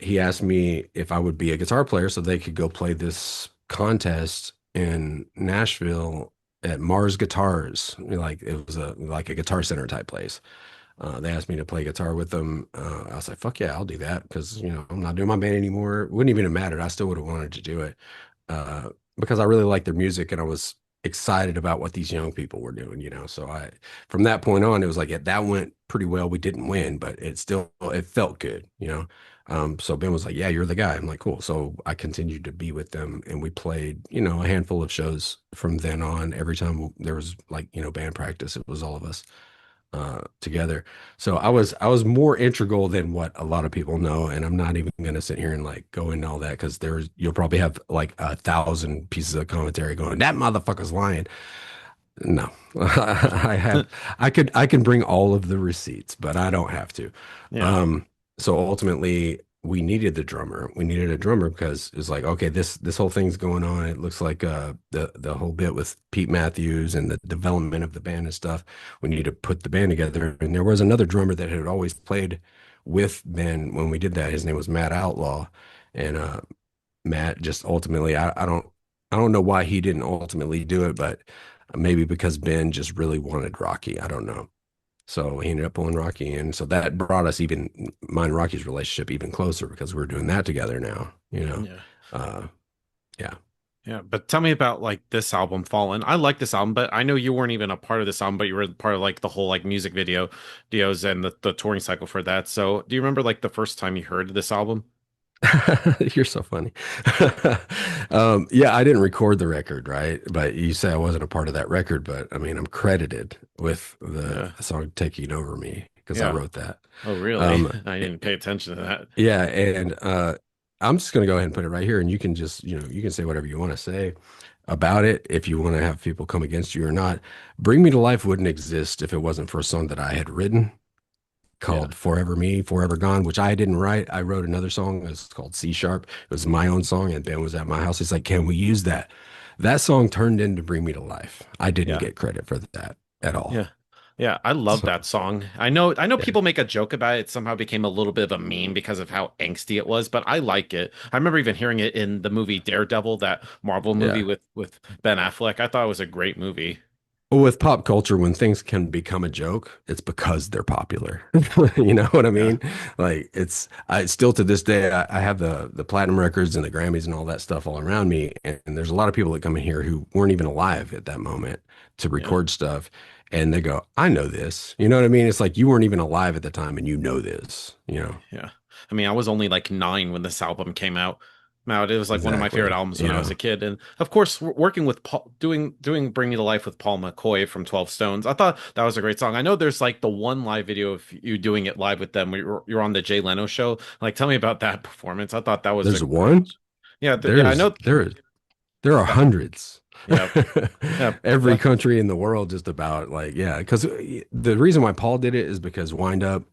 Speaker 1: He asked me if I would be a guitar player so they could go play this contest in Nashville at Mars Guitars. Like it was a Guitar Center type place. They asked me to play guitar with them. I was like, fuck yeah, I'll do that because I'm not doing my band anymore. It wouldn't even have mattered. I still would have wanted to do it because I really liked their music and I was excited about what these young people were doing. So from that point on, it was like that went pretty well. We didn't win, but it felt good. So Ben was like, yeah, you're the guy. I'm like, cool. So I continued to be with them and we played, a handful of shows from then on. Every time there was like, band practice, it was all of us together. So I was more integral than what a lot of people know, and I'm not even going to sit here and like go into all that because you'll probably have like 1,000 pieces of commentary going, that motherfucker's lying. No, I can bring all of the receipts, but I don't have to.
Speaker 2: Yeah.
Speaker 1: So ultimately we needed the drummer. We needed a drummer because it's like, okay, this whole thing's going on. It looks like the whole bit with Pete Matthews and the development of the band and stuff. We need to put the band together. And there was another drummer that had always played with Ben when we did that. His name was Matt Outlaw. And Matt just ultimately I don't know why he didn't ultimately do it, but maybe because Ben just really wanted Rocky. I don't know. So he ended up pulling Rocky in. So that brought us mine and Rocky's relationship even closer because we're doing that together now.
Speaker 2: Yeah.
Speaker 1: Uh, yeah.
Speaker 2: Yeah, but tell me about like this album, Fallen. I like this album, but I know you weren't even a part of this album, but you were part of like the whole like music videos and the touring cycle for that. So do you remember like the first time you heard this album?
Speaker 1: You're so funny. Yeah, I didn't record the record, right? But you say I wasn't a part of that record, but I mean, I'm credited with
Speaker 2: Yeah.
Speaker 1: the song "Taking Over Me" because I
Speaker 2: Yeah.
Speaker 1: wrote that.
Speaker 2: Oh, really?
Speaker 1: Um,
Speaker 2: I didn't pay attention to that.
Speaker 1: yeah, and I'm just gonna go ahead and put it right here, and you can just, you can say whatever you want to say about it if you want to have people come against you or not. "Bring Me to Life" wouldn't exist if it wasn't for a song that I had written
Speaker 2: Yeah.
Speaker 1: called Forever Me, Forever Gone, which I didn't write. I wrote another song. It's called C Sharp. It was my own song, and Ben was at my house. He's like, "Can we use that?" That song turned into Bring Me to Life. I didn't
Speaker 2: Yeah.
Speaker 1: get credit for that at all.
Speaker 2: Yeah. Yeah, I love
Speaker 1: So,
Speaker 2: that song. I know
Speaker 1: yeah.
Speaker 2: people make a joke about it. It somehow became a little bit of a meme because of how angsty it was, but I like it. I remember even hearing it in the movie Daredevil, that Marvel movie
Speaker 1: Yeah.
Speaker 2: with Ben Affleck. I thought it was a great movie.
Speaker 1: Well, with pop culture, when things can become a joke, it's because they're popular. You know what I
Speaker 2: Yeah.
Speaker 1: mean? Like I still to this day, I have the platinum records and the Grammys and all that stuff all around me. And there's a lot of people that come in here who weren't even alive at that moment to
Speaker 2: Yeah.
Speaker 1: record stuff. And they go, "I know this." You know what I mean? It's like you weren't even alive at the time and you know this, you know?
Speaker 2: Yeah. I mean, I was only like 9 when this album came out. Now, it was like one of my favorite
Speaker 1: Exactly.
Speaker 2: albums when
Speaker 1: You
Speaker 2: I was
Speaker 1: know,
Speaker 2: a kid. And of course, working with Paul, doing Bring Me to Life with Paul McCoy from 12 Stones. I thought that was a great song. I know there's like the one live video of you doing it live with them where you're on the Jay Leno show. Like, tell me about that performance. I thought that was a
Speaker 1: there's
Speaker 2: great.
Speaker 1: one,
Speaker 2: Yeah, yeah, I
Speaker 1: there's
Speaker 2: know.
Speaker 1: there are
Speaker 2: Yeah.
Speaker 1: hundreds.
Speaker 2: Yeah. Yeah.
Speaker 1: Every
Speaker 2: But
Speaker 1: country in the world just about like, yeah, because the reason why Paul did it is because Wind Up,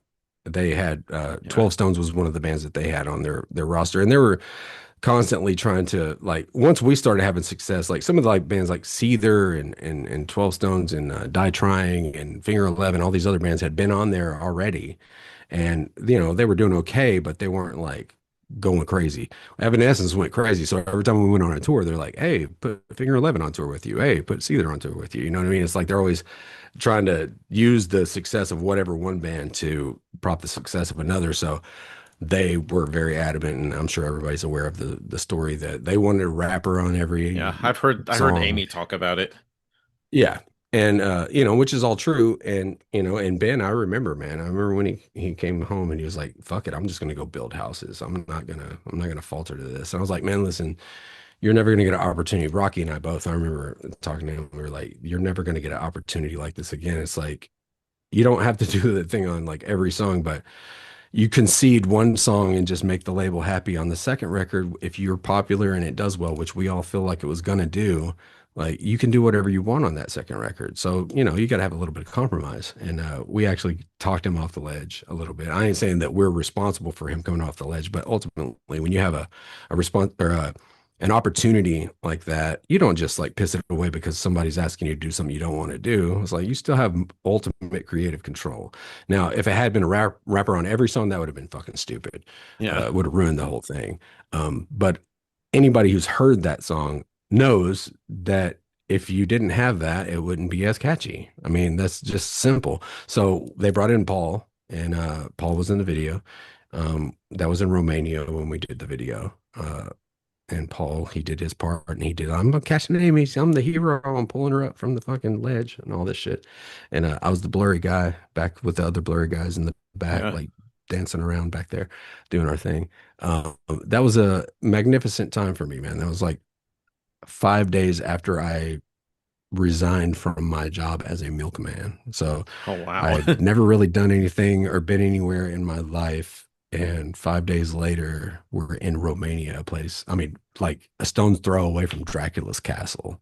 Speaker 1: they had
Speaker 2: yeah.
Speaker 1: 12 Stones was one of the bands that they had on their roster, and they were constantly trying to like once we started having success, like some of the like bands like Seether and 12 Stones and Die Trying and Finger 11, all these other bands had been on there already, and they were doing okay, but they weren't like going crazy. Evanescence went crazy, so every time we went on a tour, they're like, "Hey, put Finger 11 on tour with you. Hey, put Seether on tour with you." You know what I mean? It's like they're always trying to use the success of whatever one band to prop the success of another. So they were very adamant, and I'm sure everybody's aware of the story that they wanted a rapper on every
Speaker 2: Yeah. I heard
Speaker 1: song.
Speaker 2: Amy talk about it.
Speaker 1: Yeah. And which is all true. And and Ben, I remember, man, I remember when he came home and he was like, "Fuck it, I'm just gonna go build houses. I'm not gonna falter to this." And I was like, "Man, listen, you're never gonna get an opportunity." Rocky and I both, I remember talking to him, we were like, "You're never gonna get an opportunity like this again." It's like you don't have to do the thing on like every song, but you concede one song and just make the label happy on the second record. If you're popular and it does well, which we all feel like it was going to do, like you can do whatever you want on that second record. So, you got to have a little bit of compromise. And we actually talked him off the ledge a little bit. I ain't saying that we're responsible for him coming off the ledge, but ultimately, when you have a response or an opportunity like that, you don't just like piss it away because somebody's asking you to do something you don't want to do. It's like you still have ultimate creative control. Now, if it had been a rapper on every song, that would have been fucking stupid.
Speaker 2: Yeah.
Speaker 1: It would have ruined the whole thing. But anybody who's heard that song knows that if you didn't have that, it wouldn't be as catchy. I mean, that's just simple. So they brought in Paul, and Paul was in the video. That was in Romania when we did the video. And Paul, he did his part, and I'm catching Amy. I'm the hero. I'm pulling her up from the fucking ledge and all this shit. And I was the blurry guy back with the other blurry guys in the back,
Speaker 2: Yeah.
Speaker 1: like dancing around back there, doing our thing. That was a magnificent time for me, man. That was like 5 days after I resigned from my job as a milkman. So
Speaker 2: Oh,
Speaker 1: I
Speaker 2: wow.
Speaker 1: had never really done anything or been anywhere in my life. And 5 days later, we're in Romania, a place, I mean, like a stone's throw away from Dracula's castle,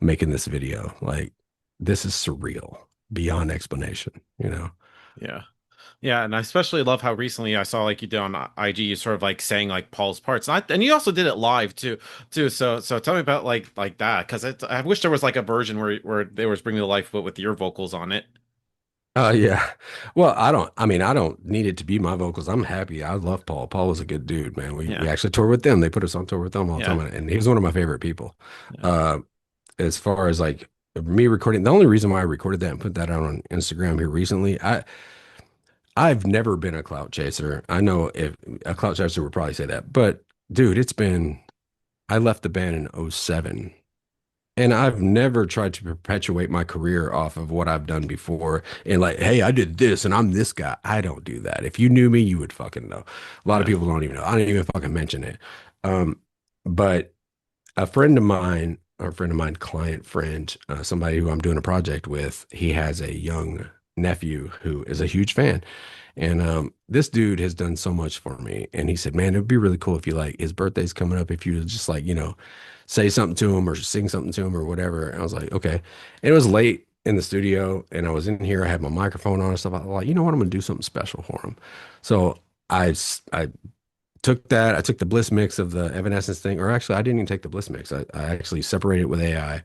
Speaker 1: making this video. Like, this is surreal beyond explanation.
Speaker 2: Yeah. Yeah, and I especially love how recently I saw like you did on IG, you sort of like saying like Paul's parts, and you also did it live too. So tell me about like that, because I wish there was like a version where they was bringing to life with your vocals on it.
Speaker 1: Yeah. Well, I don't need it to be my vocals. I'm happy. I love Paul. Paul was a good dude, man. We
Speaker 2: Yeah,
Speaker 1: actually toured with them. They put us on tour with them all the
Speaker 2: yeah,
Speaker 1: time. And he was one of my favorite people.
Speaker 2: yeah,
Speaker 1: Uh, as far as like me recording, the only reason why I recorded that and put that out on Instagram here recently, I've never been a clout chaser. I know if a clout chaser would probably say that, but dude, it's been I left the band in '07. And I've never tried to perpetuate my career off of what I've done before. And like, hey, I did this and I'm this guy. I don't do that. If you knew me, you would fucking know. A lot of
Speaker 2: Yeah.
Speaker 1: people don't even know. I didn't even fucking mention it. Um, but a friend of mine, client friend, somebody who I'm doing a project with, he has a young nephew who is a huge fan. And this dude has done so much for me. And he said, man, it'd be really cool if you like his birthday's coming up, if you would just like, say something to him or sing something to him or whatever. And I was like, okay. And it was late in the studio and I was in here, I had my microphone on and stuff. I was like, you know what? I'm gonna do something special for him. So I took that, I took the Bliss mix of the Evanescence thing, or actually I didn't even take the Bliss mix. I actually separated it with AI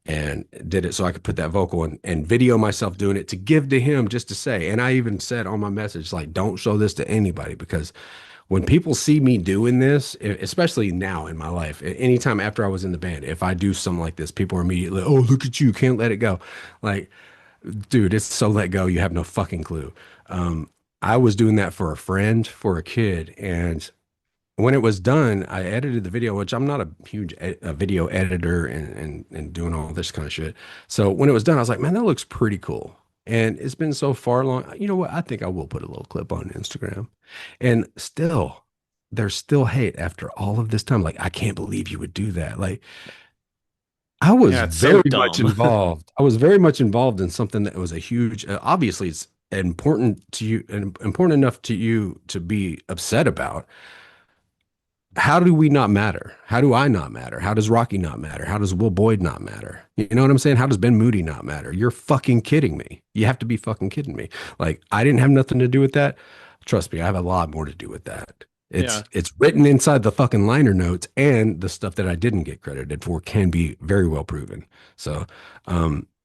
Speaker 1: and did it so I could put that vocal and video myself doing it to give to him just to say. And I even said on my message, like, don't show this to anybody because when people see me doing this, especially now in my life, anytime after I was in the band, if I do something like this, people are immediately, oh, look at you, can't let it go. Like, dude, it's so let go, you have no fucking clue. Um, I was doing that for a friend, for a kid, and when it was done, I edited the video, which I'm not a huge a video editor and doing all this kind of shit. So when it was done, I was like, man, that looks pretty cool. And it's been so far long. You know what? I think I will put a little clip on Instagram. And still, there's still hate after all of this time. Like, I can't believe you would do that. Like, I was
Speaker 2: Yeah, it's so
Speaker 1: very much
Speaker 2: dumb.
Speaker 1: involved. I was very much involved in something that was a huge, obviously, it's important to you and important enough to you to be upset about. How do we not matter? How do I not matter? How does Rocky not matter? How does Will Boyd not matter? You know what I'm saying? How does Ben Moody not matter? You're fucking kidding me. You have to be fucking kidding me. Like, I didn't have nothing to do with that. Trust me, I have a lot more to do with that.
Speaker 2: Yeah.
Speaker 1: It's written inside the fucking liner notes, and the stuff that I didn't get credited for can be very well proven. So,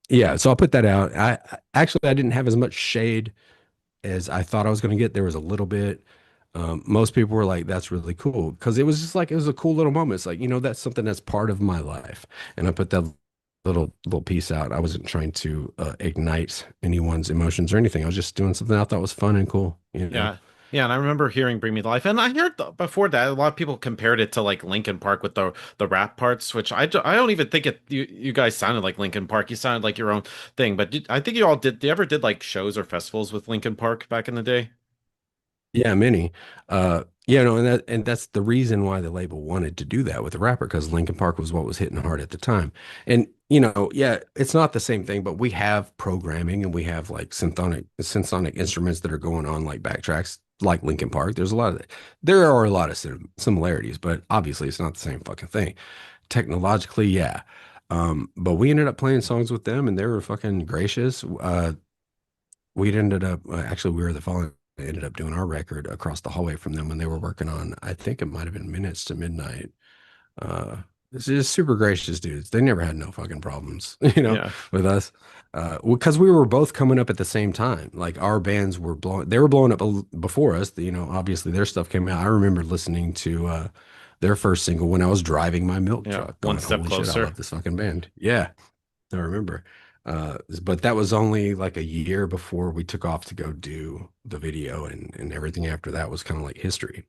Speaker 1: yeah, so I'll put that out. I didn't have as much shade as I thought I was going to get. There was a little bit. Most people were like, "That's really cool," because it was just like it was a cool little moment. It's like, that's something that's part of my life, and I put that little piece out. I wasn't trying to ignite anyone's emotions or anything. I was just doing something I thought was fun and cool.
Speaker 2: Yeah. Yeah, and I remember hearing Bring Me to Life, and I heard before that a lot of people compared it to like Linkin Park with the rap parts, which I don't even think you guys sounded like Linkin Park. You sounded like your own thing, but I think you all did. You ever did like shows or festivals with Linkin Park back in the day?
Speaker 1: Yeah, many. Yeah, no, and that's the reason why the label wanted to do that with the rapper because Linkin Park was what was hitting hard at the time. And yeah, it's not the same thing, but we have programming and we have like symphonic instruments that are going on like backtracks like Linkin Park. There are a lot of similarities, but obviously it's not the same fucking thing. Technologically, yeah. But we ended up playing songs with them and they were fucking gracious. We ended up actually we were the following ended up doing our record across the hallway from them when they were working on I think it might have been Minutes to Midnight. uh it's just super gracious dudes. They never had no fucking problems
Speaker 2: Yeah.
Speaker 1: with us because we were both coming up at the same time. Like our bands were blowing, they were blowing up before us. Obviously their stuff came out. I remember listening to their first single when I was driving my milk
Speaker 2: Yeah.
Speaker 1: truck
Speaker 2: One
Speaker 1: going,
Speaker 2: step
Speaker 1: holy shit, I
Speaker 2: closer.
Speaker 1: love this fucking band. Yeah, I remember. But that was only like a year before we took off to go do the video, and everything after that was kind of like history.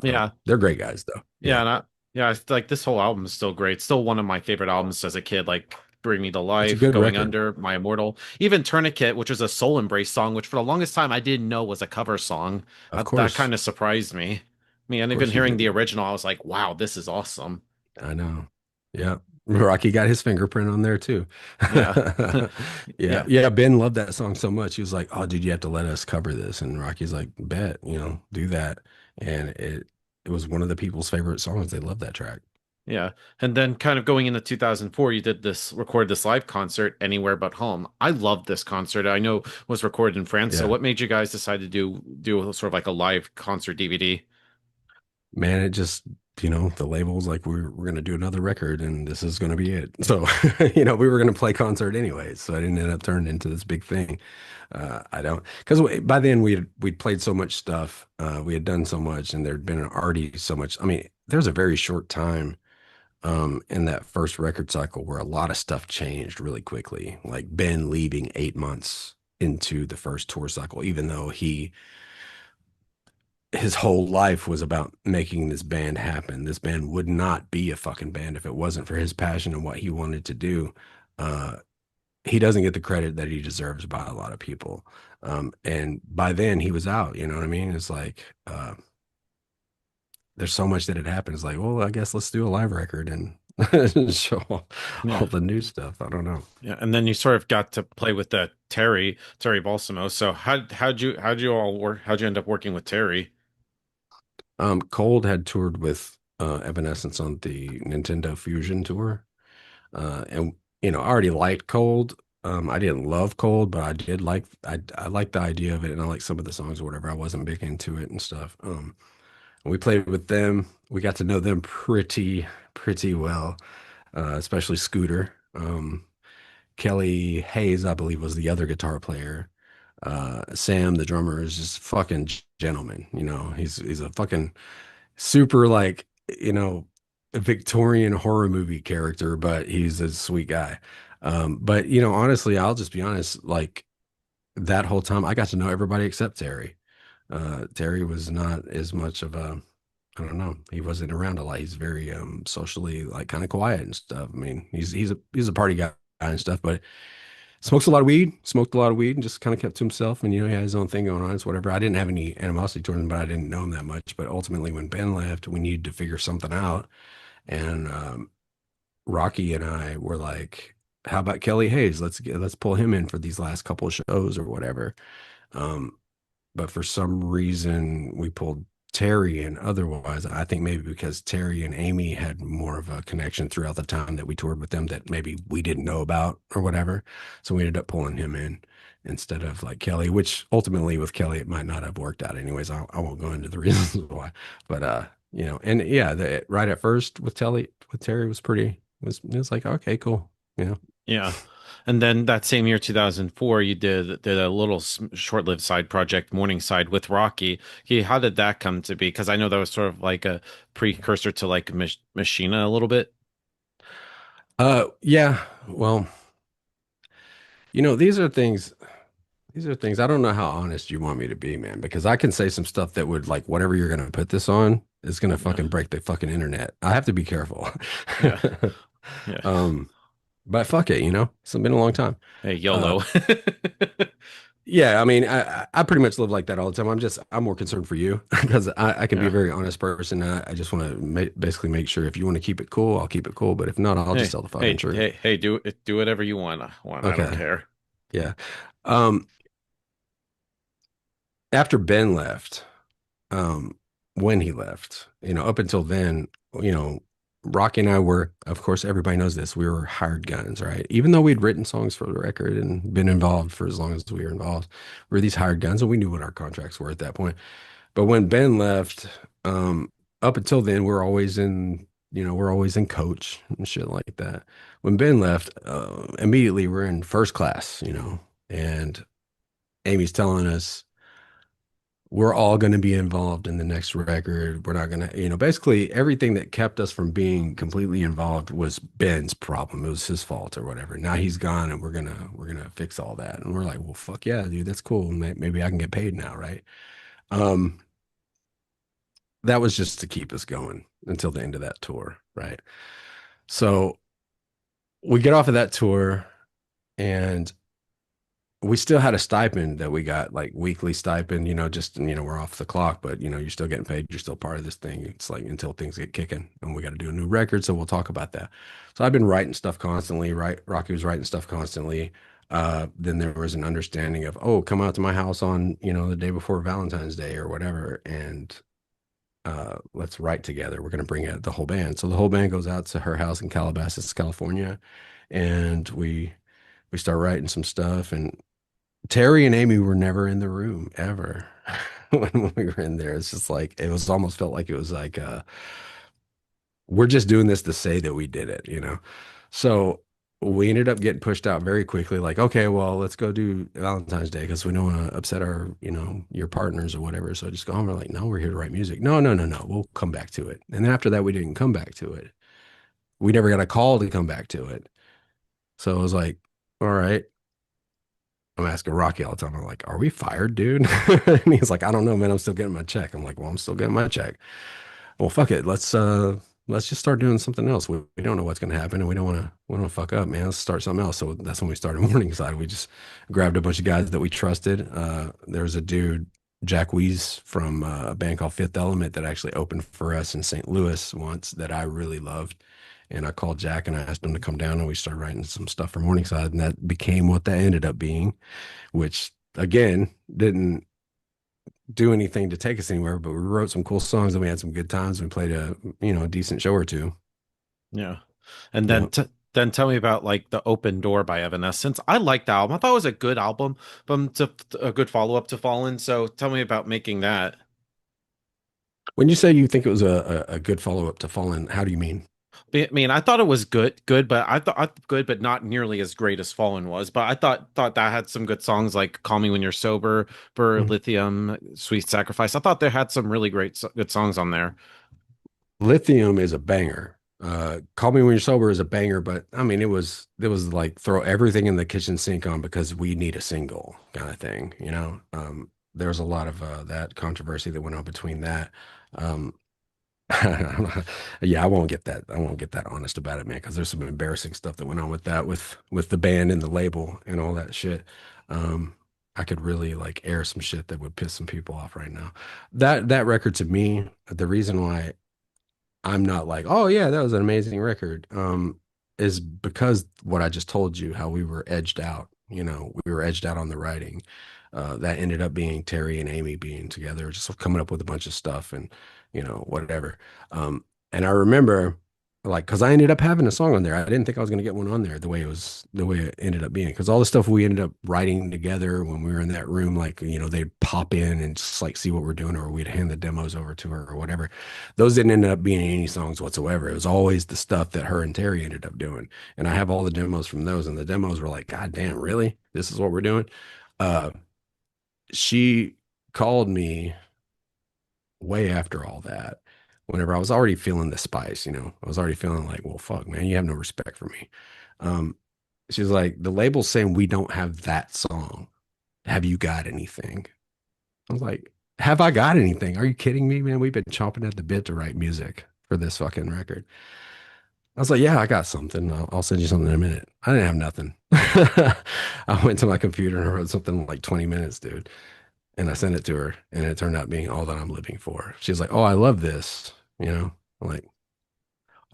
Speaker 2: Yeah.
Speaker 1: They're great guys, though.
Speaker 2: Yeah,
Speaker 1: Yeah,
Speaker 2: like this whole album is still great. Still one of my favorite albums as a kid, like Bring Me to
Speaker 1: it's a
Speaker 2: Life,
Speaker 1: good
Speaker 2: Going
Speaker 1: record,
Speaker 2: Under, My Immortal, even Tourniquet, which was a Soul Embrace song, which for the longest time I didn't know was a cover song.
Speaker 1: of
Speaker 2: That
Speaker 1: course.
Speaker 2: kind of surprised me. I mean, and
Speaker 1: Of
Speaker 2: even
Speaker 1: course you
Speaker 2: hearing the
Speaker 1: didn't.
Speaker 2: original, I was like, wow, this is awesome.
Speaker 1: I know. Yeah, Rocky got his fingerprint on there too.
Speaker 2: Yeah.
Speaker 1: Yeah,
Speaker 2: Yeah.
Speaker 1: yeah. Ben loved that song so much. He was like, "Oh, dude, you have to let us cover this." And Rocky's like, "Bet, do that." And it was one of the people's favorite songs. They love that track.
Speaker 2: Yeah. And then kind of going into 2004, you did record this live concert, Anywhere But Home. I loved this concert. I know it was recorded in France. So
Speaker 1: Yeah.
Speaker 2: what made you guys decide to do sort of like a live concert DVD?
Speaker 1: Man, it just, the label's like we're gonna do another record and this is gonna be it. So, we were gonna play concert anyway. So I didn't end up turning into this big thing. I don't because by then we'd played so much stuff. We had done so much and there'd been already so much. I mean, there's a very short time in that first record cycle where a lot of stuff changed really quickly. Like Ben leaving 8 months into the first tour cycle, even though he his whole life was about making this band happen. This band would not be a fucking band if it wasn't for his passion and what he wanted to do. Uh, he doesn't get the credit that he deserves by a lot of people. And by then he was out, you know what I mean? It's like, there's so much that had happened. It's like, well, I guess let's do a live record and show all
Speaker 2: Yeah.
Speaker 1: the new stuff. I don't know.
Speaker 2: Yeah. And then you sort of got to play with the Terry Balsamo. So how'd you all work? How'd you end up working with Terry?
Speaker 1: Cold had toured with Evanescence on the Nintendo Fusion tour. And I already liked Cold. I didn't love Cold, but I did I liked the idea of it, and I liked some of the songs or whatever. I wasn't big into it and stuff. And we played with them. We got to know them pretty well, especially Scooter. Kelly Hayes, I believe, was the other guitar player. Sam, the drummer, is just fucking gentleman. He's a fucking super like, you know, a Victorian horror movie character, but he's a sweet guy. But honestly, I'll just be honest, like that whole time I got to know everybody except Terry. Terry was not as much of a, I don't know, he wasn't around a lot. He's very socially like kind of quiet and stuff. I mean, he's a party guy and stuff, but smoked a lot of weed and just kind of kept to himself. And he had his own thing going on. It's whatever. I didn't have any animosity towards him, but I didn't know him that much. But ultimately, when Ben left, we needed to figure something out. And Rocky and I were like, "How about Kelly Hayes? Let's pull him in for these last couple of shows or whatever." Um, but for some reason we pulled Terry in. Otherwise, I think maybe because Terry and Amy had more of a connection throughout the time that we toured with them that maybe we didn't know about or whatever. So we ended up pulling him in instead of like Kelly, which ultimately with Kelly it might not have worked out anyways. I won't go into the reasons why, but and yeah, right at first with Terry was it was like okay, cool, you know.
Speaker 2: Yeah. And then that same year, 2004, you did a little short-lived side project, Morningside with Rocky. How did that come to be? Because I know that was sort of like a precursor to like Machina a little bit.
Speaker 1: Yeah, well, these are things. These are things I don't know how honest you want me to be, man, because I can say some stuff that would like whatever you're gonna put this on is gonna
Speaker 2: Yeah.
Speaker 1: fucking break the fucking internet. I have to be careful.
Speaker 2: Yeah. Yeah.
Speaker 1: Um, but fuck it, it's been a long time.
Speaker 2: Hey,
Speaker 1: Uh,
Speaker 2: YOLO.
Speaker 1: yeah, I mean, I pretty much live like that all the time. I'm more concerned for you because I can be a
Speaker 2: Yeah.
Speaker 1: very honest person. I just want to basically make sure if you want to keep it cool, I'll keep it cool. But if not, I'll just
Speaker 2: Hey,
Speaker 1: tell the fucking
Speaker 2: hey,
Speaker 1: truth.
Speaker 2: hey, hey, do whatever you want. I don't
Speaker 1: Okay.
Speaker 2: care.
Speaker 1: Yeah. Um, After Ben left. um, when he left. Up until then, you know, Rocky and I were, of course, everybody knows this, we were hired guns, right? Even though we'd written songs for the record and been involved for as long as we were involved, we were these hired guns and we knew what our contracts were at that point. But when Ben left, up until then, we're always in coach and shit like that. When Ben left, immediately we're in first class, and Amy's telling us, we're all going to be involved in the next record. We're not going to, basically everything that kept us from being completely involved was Ben's problem. It was his fault or whatever. Now he's gone and we're going to fix all that. And we're like, well, fuck yeah, dude, that's cool. Maybe I can get paid now, right? Um, that was just to keep us going until the end of that tour, right? So we get off of that tour and we still had a stipend that we got like weekly stipend, just, we're off the clock, but you're still getting paid. You're still part of this thing. It's like until things get kicking and we got to do a new record. So we'll talk about that. So I've been writing stuff constantly, right? Rocky was writing stuff constantly. Then there was an understanding of, oh, come out to my house on, the day before Valentine's Day or whatever. And let's write together. We're going to bring out the whole band. So the whole band goes out to her house in Calabasas, California. And we start writing some stuff and Terry and Amy were never in the room ever when we were in there. It's just like it was almost felt like it was like we're just doing this to say that we did it. So we ended up getting pushed out very quickly, like, okay, well, let's go do Valentine's Day because we don't want to upset our, your partners or whatever. So just go home. We're like, no, we're here to write music. No, no, no, no. We'll come back to it. And then after that, we didn't come back to it. We never got a call to come back to it. So it was like, all right. I'm asking Rocky all the time. I'm like, "Are we fired, dude?" And he's like, "I don't know, man. I'm still getting my check." I'm like, "Well, I'm still getting my check. Well, fuck it. Let's just start doing something else. We don't know what's gonna happen, and we don't wanna fuck up, man. Let's start something else." So that's when we started Morningside. We just grabbed a bunch of guys that we trusted. There was a dude, Jack Wees from a band called Fifth Element that actually opened for us in St. Louis once that I really loved. And I called Jack and I asked him to come down and we started writing some stuff for Morningside, and that became what that ended up being, which again didn't do anything to take us anywhere, but we wrote some cool songs and we had some good times. We played a decent show or two.
Speaker 2: Yeah. And
Speaker 1: Yeah.
Speaker 2: then tell me about like the Open Door by Evanescence. I liked the album. I thought it was a good album, a good follow-up to Fallen. So tell me about making that.
Speaker 1: When you say you think it was a good follow-up to Fallen, how do you mean?
Speaker 2: I mean, I thought it was good, but good, but not nearly as great as Fallen was. But I thought that had some good songs like "Call Me When You're Sober," "For
Speaker 1: Mhm.
Speaker 2: Lithium," "Sweet Sacrifice." I thought they had some really good songs on there.
Speaker 1: Lithium is a banger. Call Me When You're Sober is a banger, but I mean it was like throw everything in the kitchen sink on because we need a single kind of thing, you know. There was a lot of that controversy that went on between that. Um, yeah, I won't get that. I won't get that honest about it, man, because there's some embarrassing stuff that went on with that, with the band and the label and all that shit. Um, I could really like air some shit that would piss some people off right now. That record to me, the reason why I'm not like, oh yeah, that was an amazing record, is because what I just told you, how we were edged out. You know, we were edged out on the writing. That ended up being Terry and Amy being together, just coming up with a bunch of stuff and, whatever. Um, and I remember like, because I ended up having a song on there. I didn't think I was going to get one on there the way it ended up being. Because all the stuff we ended up writing together when we were in that room, like, they'd pop in and just like see what we're doing, or we'd hand the demos over to her or whatever. Those didn't end up being any songs whatsoever. It was always the stuff that her and Terry ended up doing. And I have all the demos from those, and the demos were like, God damn, really? This is what we're doing? Uh, she called me way after all that, whenever I was already feeling the spice, I was already feeling like, well, fuck, man, you have no respect for me. Um, she's like, the label's saying we don't have that song. Have you got anything? I was like, have I got anything? Are you kidding me, man? We've been chomping at the bit to write music for this fucking record. I was like, yeah, I got something. I'll send you something in a minute. I didn't have nothing. I went to my computer and I wrote something in like 20 minutes, dude. And I sent it to her, and it turned out being all that I'm living for. She's like, "Oh, I love this." I'm like,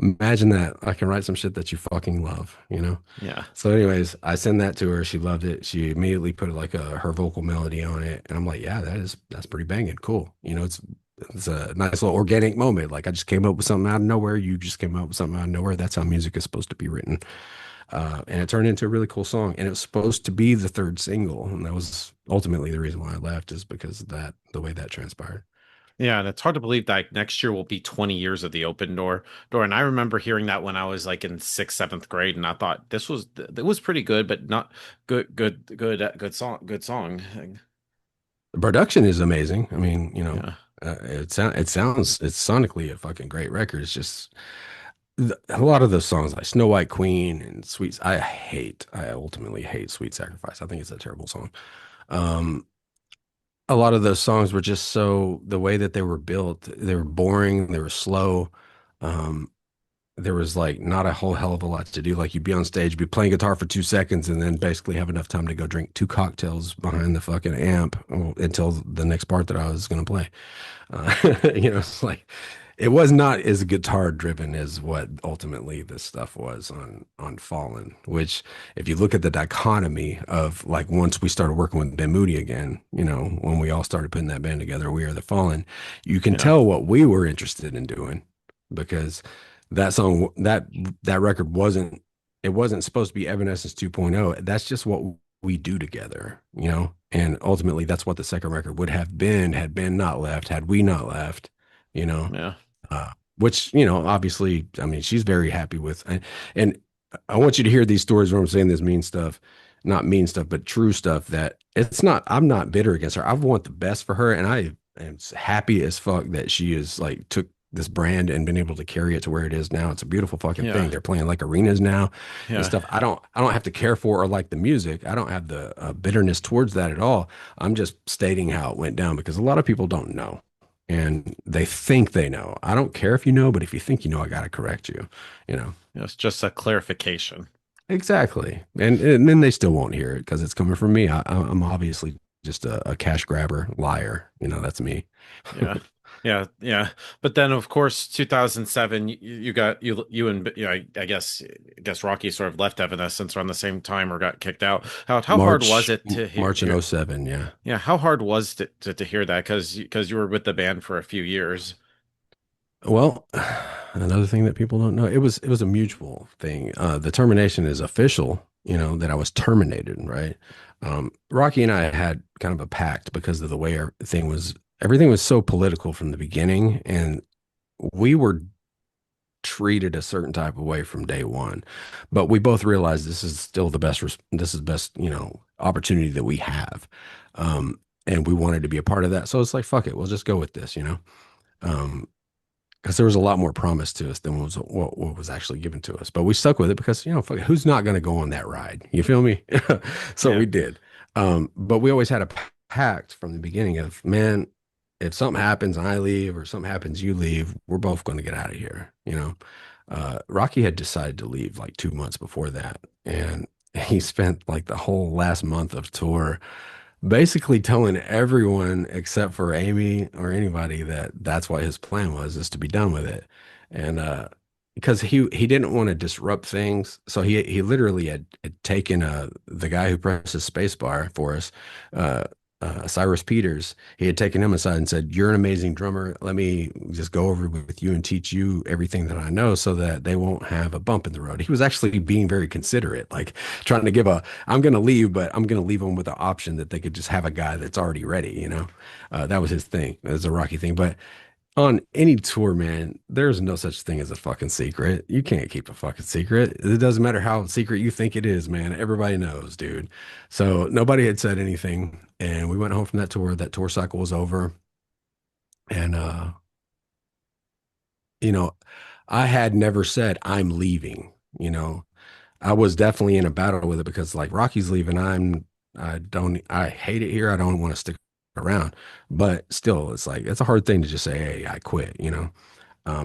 Speaker 1: imagine that. I can write some shit that you fucking love.
Speaker 2: Yeah.
Speaker 1: So, anyways, I send that to her. She loved it. She immediately put like her vocal melody on it, and I'm like, "Yeah, that's pretty banging. Cool." It's a nice little organic moment. Like I just came up with something out of nowhere. You just came up with something out of nowhere. That's how music is supposed to be written. And it turned into a really cool song. And it was supposed to be the third single. And that was ultimately the reason why I left, is because of that, the way that transpired.
Speaker 2: Yeah, and it's hard to believe that next year will be 20 years of the Open Door. And I remember hearing that when I was like in sixth, seventh grade, and I thought it was pretty good, but not good song.
Speaker 1: The production is amazing. I mean,
Speaker 2: Yeah,
Speaker 1: it's sonically a fucking great record. It's just a lot of those songs like Snow White Queen and Sweet. I ultimately hate Sweet Sacrifice. I think it's a terrible song. Um, a lot of those songs were just so, the way that they were built, they were boring, they were slow. Um, there was like not a whole hell of a lot to do. Like you'd be on stage, be playing guitar for 2 seconds, and then basically have enough time to go drink two cocktails behind the fucking amp until the next part that I was going to play. It's like it was not as guitar driven as what ultimately this stuff was on Fallen. Which, if you look at the dichotomy of like once we started working with Ben Moody again, when we all started putting that band together, We Are the Fallen, you can
Speaker 2: yeah,
Speaker 1: tell what we were interested in doing, because that song, that record wasn't supposed to be Evanescence 2.0. That's just what we do together. And ultimately that's what the second record would have been had Ben not left, had we not left, you know.
Speaker 2: yeah,
Speaker 1: Which, obviously, I mean, she's very happy with, and I want you to hear these stories where I'm saying this mean stuff, not mean stuff, but true stuff, that I'm not bitter against her. I want the best for her. And I am happy as fuck that she is like, took this brand and been able to carry it to where it is now. It's a beautiful fucking
Speaker 2: Yeah.
Speaker 1: thing. They're playing like arenas now and
Speaker 2: Yeah.
Speaker 1: stuff. I don't have to care for or like the music. I don't have the bitterness towards that at all. I'm just stating how it went down because a lot of people don't know. And they think they know. I don't care if you know, but if you think you know, I gotta correct you, you know.
Speaker 2: It's just a clarification.
Speaker 1: Exactly. And then they still won't hear it because it's coming from me. I'm obviously just a cash grabber liar. You know, that's me.
Speaker 2: Yeah. Yeah, yeah. But then of course 2007 you got you and I guess Rocky sort of left Evanescence around the same time or got kicked out. How hard was it to
Speaker 1: March in
Speaker 2: hear?
Speaker 1: '07. Yeah.
Speaker 2: Yeah, how hard was it to hear that? Because you were with the band for a few years.
Speaker 1: Well, another thing that people don't know, it was a mutual thing. The termination is official, you know, that I was terminated, right? Rocky and I had kind of a pact because of the way everything was so political from the beginning, and we were treated a certain type of way from day one. But we both realized this is still this is the best, you know, opportunity that we have. And we wanted to be a part of that. So it's like, fuck it, we'll just go with this, you know? Um, because there was a lot more promised to us than what was actually given to us. But we stuck with it because, you know, fuck it, who's not going to go on that ride? You feel me? So
Speaker 2: Yeah.
Speaker 1: we did. But we always had a pact from the beginning of, man, if something happens and I leave or something happens, you leave, we're both going to get out of here. You know, Rocky had decided to leave like 2 months before that. And he spent like the whole last month of tour basically telling everyone except for Amy or anybody that that's what his plan was, is to be done with it. And because he didn't want to disrupt things, so he literally had taken the guy who presses space bar for us, uh Cyrus Peters. He had taken him aside and said, "You're an amazing drummer. Let me just go over with you and teach you everything that I know so that they won't have a bump in the road." He was actually being very considerate, like trying to give a, I'm going to leave, but I'm going to leave them with the option that they could just have a guy that's already ready, you know? That was his thing. That was a Rocky thing. But on any tour, man, there's no such thing as a fucking secret. You can't keep a fucking secret. It doesn't matter how secret you think it is, man. Everybody knows, dude. So nobody had said anything. And we went home from that tour. That tour cycle was over. And, you know, I had never said, I'm leaving, you know. I was definitely in a battle with it because like Rocky's leaving, I hate it here. I don't want to stick around. But still, it's like it's a hard thing to just say, hey, I quit, you know.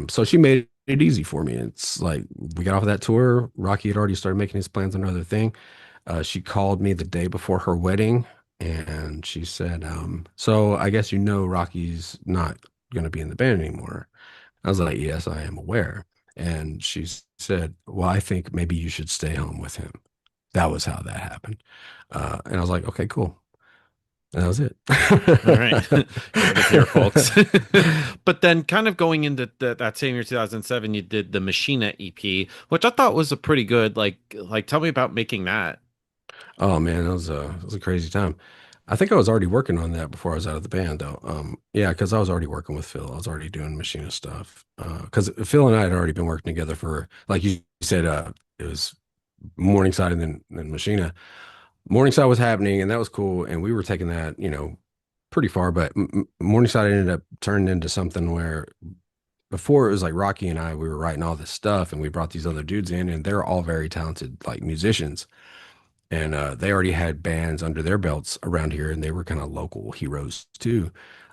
Speaker 1: So she made it easy for me. It's like we got off of that tour. Rocky had already started making his plans on another thing. She called me the day before her wedding and she said, so I guess you know Rocky's not gonna be in the band anymore. I was like, yes, I am aware. And she said, well, I think maybe you should stay home with him. That was how that happened. And I was like, okay, cool. And that was it.
Speaker 2: All right. You heard it here, folks. But then kind of going into that same year, 2007, you did the Machina EP, which I thought was a pretty good, like tell me about making that.
Speaker 1: Oh man, that was a crazy time. I think I was already working on that before I was out of the band though. Yeah, because I was already working with Phil. I was already doing Machina stuff. Because Phil and I had already been working together for, like you said, it was Morningside and then Machina. Morningside was happening and that was cool, and we were taking that, you know, pretty far. But Morningside ended up turning into something where before it was like Rocky and I, we were writing all this stuff, and we brought these other dudes in, and they're all very talented like musicians. And they already had bands under their belts around here, and they were kind of local heroes too.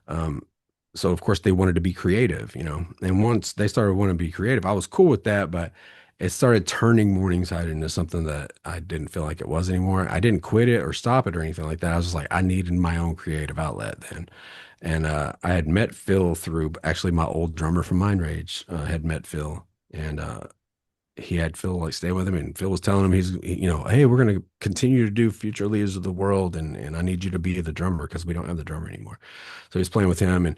Speaker 1: Um, so of course they wanted to be creative, you know. And once they started wanting to be creative, I was cool with that, but it started turning Morningside into something that I didn't feel like it was anymore. I didn't quit it or stop it or anything like that. I was just like, I needed my own creative outlet then. And I had met Phil through actually my old drummer from Mind Rage, had met Phil, and he had Phil like stay with him, and Phil was telling him you know, hey, we're gonna continue to do Future Leaders of the World, and I need you to be the drummer because we don't have the drummer anymore. So he's playing with him, and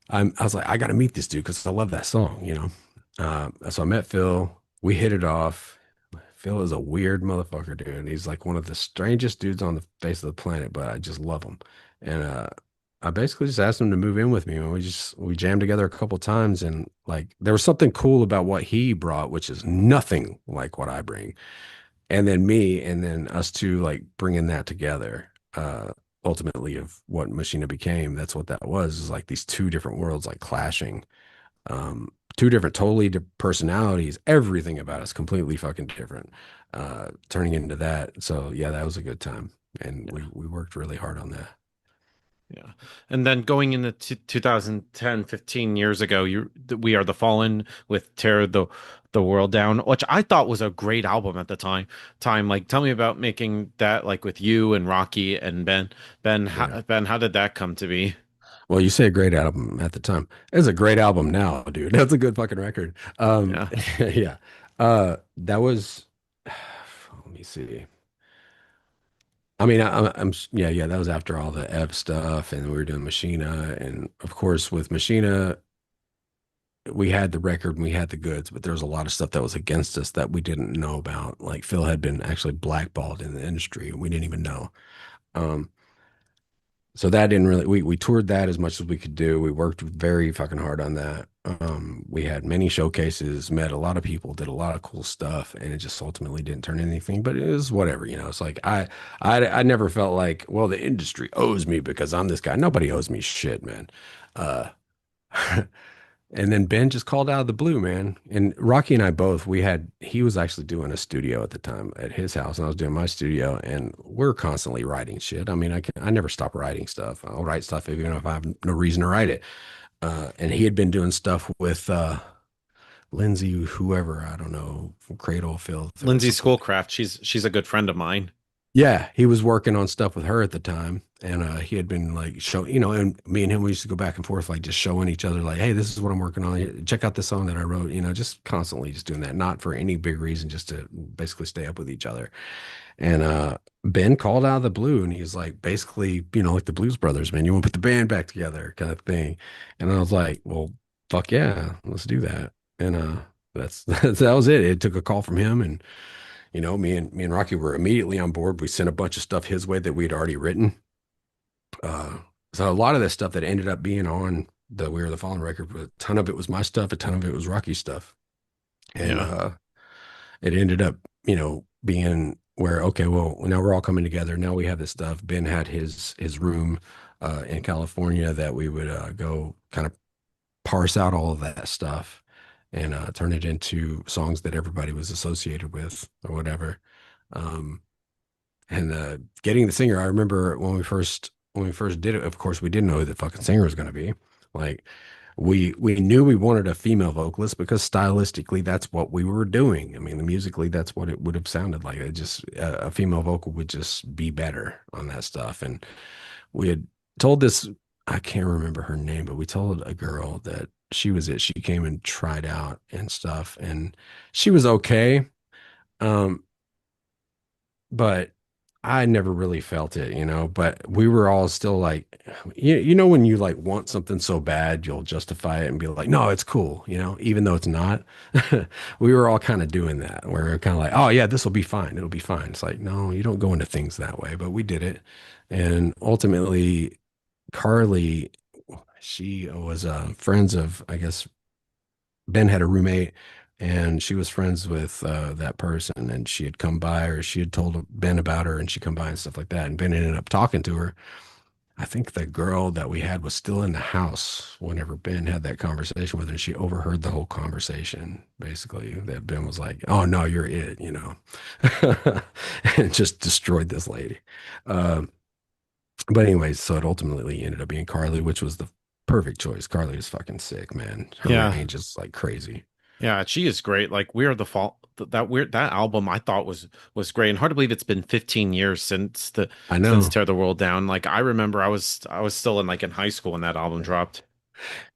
Speaker 1: I was like, I got to meet this dude because I love that song, you know. So I met Phil. We hit it off. Phil is a weird motherfucker, dude. He's like one of the strangest dudes on the face of the planet, but I just love him. And I basically just asked him to move in with me, and we jammed together a couple times, and like there was something cool about what he brought, which is nothing like what I bring, and then me, and then us two like bringing that together. Ultimately, of what Machina became, that's what that was, is like these two different worlds like clashing. Two different, totally different personalities. Everything about us completely fucking different. Turning into that. So yeah, that was a good time, and
Speaker 2: Yeah.
Speaker 1: we worked really hard on that.
Speaker 2: Yeah. And then going into 2010, 15 years ago, We Are the Fallen with Tear the World Down, which I thought was a great album at the time. Like tell me about making that like with you and Rocky and Ben.
Speaker 1: Yeah.
Speaker 2: Ben, how did that come to be?
Speaker 1: Well, you say a great album at the time. It's a great album now, dude. That's a good fucking record.
Speaker 2: Yeah.
Speaker 1: Yeah. That was, let me see. I mean, yeah, yeah, that was after all the Ev stuff, and we were doing Machina, and of course, with Machina, we had the record and we had the goods, but there was a lot of stuff that was against us that we didn't know about. Like Phil had been actually blackballed in the industry, and we didn't even know. Um, so that didn't really, we toured that as much as we could do. We worked very fucking hard on that. We had many showcases, met a lot of people, did a lot of cool stuff, and it just ultimately didn't turn anything. But it was whatever, you know. It's like I never felt like, well, the industry owes me because I'm this guy. Nobody owes me shit, man. Uh, And then Ben just called out of the blue, man. And Rocky and I both, he was actually doing a studio at the time at his house, and I was doing my studio, and we're constantly writing shit. I mean, I never stop writing stuff. I'll write stuff even if I have no reason to write it. And he had been doing stuff with Lindsay, whoever, I don't know, from Cradle of Filth or
Speaker 2: Lindsay
Speaker 1: something.
Speaker 2: Schoolcraft, she's a good friend of mine.
Speaker 1: Yeah, he was working on stuff with her at the time, and he had been like show, and me and him we used to go back and forth, like just showing each other, like, hey, this is what I'm working on. Check out this song that I wrote. Just constantly just doing that, not for any big reason, just to basically stay up with each other. And Ben called out of the blue, and he's like, basically, like the Blues Brothers, man, you want to put the band back together, kind of thing. And I was like, well, fuck yeah, let's do that. And that was it. It took a call from him, and me and Rocky were immediately on board. We sent a bunch of stuff his way that we'd already written. Uh, so a lot of that stuff that ended up being on the We Are the Fallen record, a ton of it was my stuff, a ton of it was Rocky's stuff, and
Speaker 2: Yeah.
Speaker 1: it ended up, being where okay, well, now we're all coming together. Now we have this stuff. Ben had his room in California that we would go kind of parse out all of that stuff and turn it into songs that everybody was associated with or whatever. Um, and getting the singer, I remember when we first did it. Of course, we didn't know who the fucking singer was going to be. Like we knew we wanted a female vocalist because stylistically that's what we were doing. I mean, musically that's what it would have sounded like. It just a female vocal would just be better on that stuff. And we had told this, I can't remember her name, but we told a girl that she was it. She came and tried out and stuff, and she was okay. Um, but I never really felt it, but we were all still like, when you like want something so bad, you'll justify it and be like, no, it's cool, even though it's not. We were all kind of doing that. We're kind of like, oh yeah, this will be fine. It'll be fine. It's like, no, you don't go into things that way, but we did it. And ultimately, Carly, she was friends of, I guess, Ben had a roommate and she was friends with that person, and she had come by, or she had told Ben about her, and she come by and stuff like that. And Ben ended up talking to her. I think the girl that we had was still in the house whenever Ben had that conversation with her. And she overheard the whole conversation, basically, that Ben was like, oh no, you're it, and just destroyed this lady. Um, but anyways, so it ultimately ended up being Carly, which was the perfect choice. Carly is fucking sick, man. Her
Speaker 2: Yeah.
Speaker 1: range is like crazy.
Speaker 2: Yeah, she is great. Like We Are the Fall that album I thought was great. And hard to believe it's been 15 years
Speaker 1: I
Speaker 2: since
Speaker 1: know.
Speaker 2: Tear the World Down. Like I remember I was still in high school when that album dropped.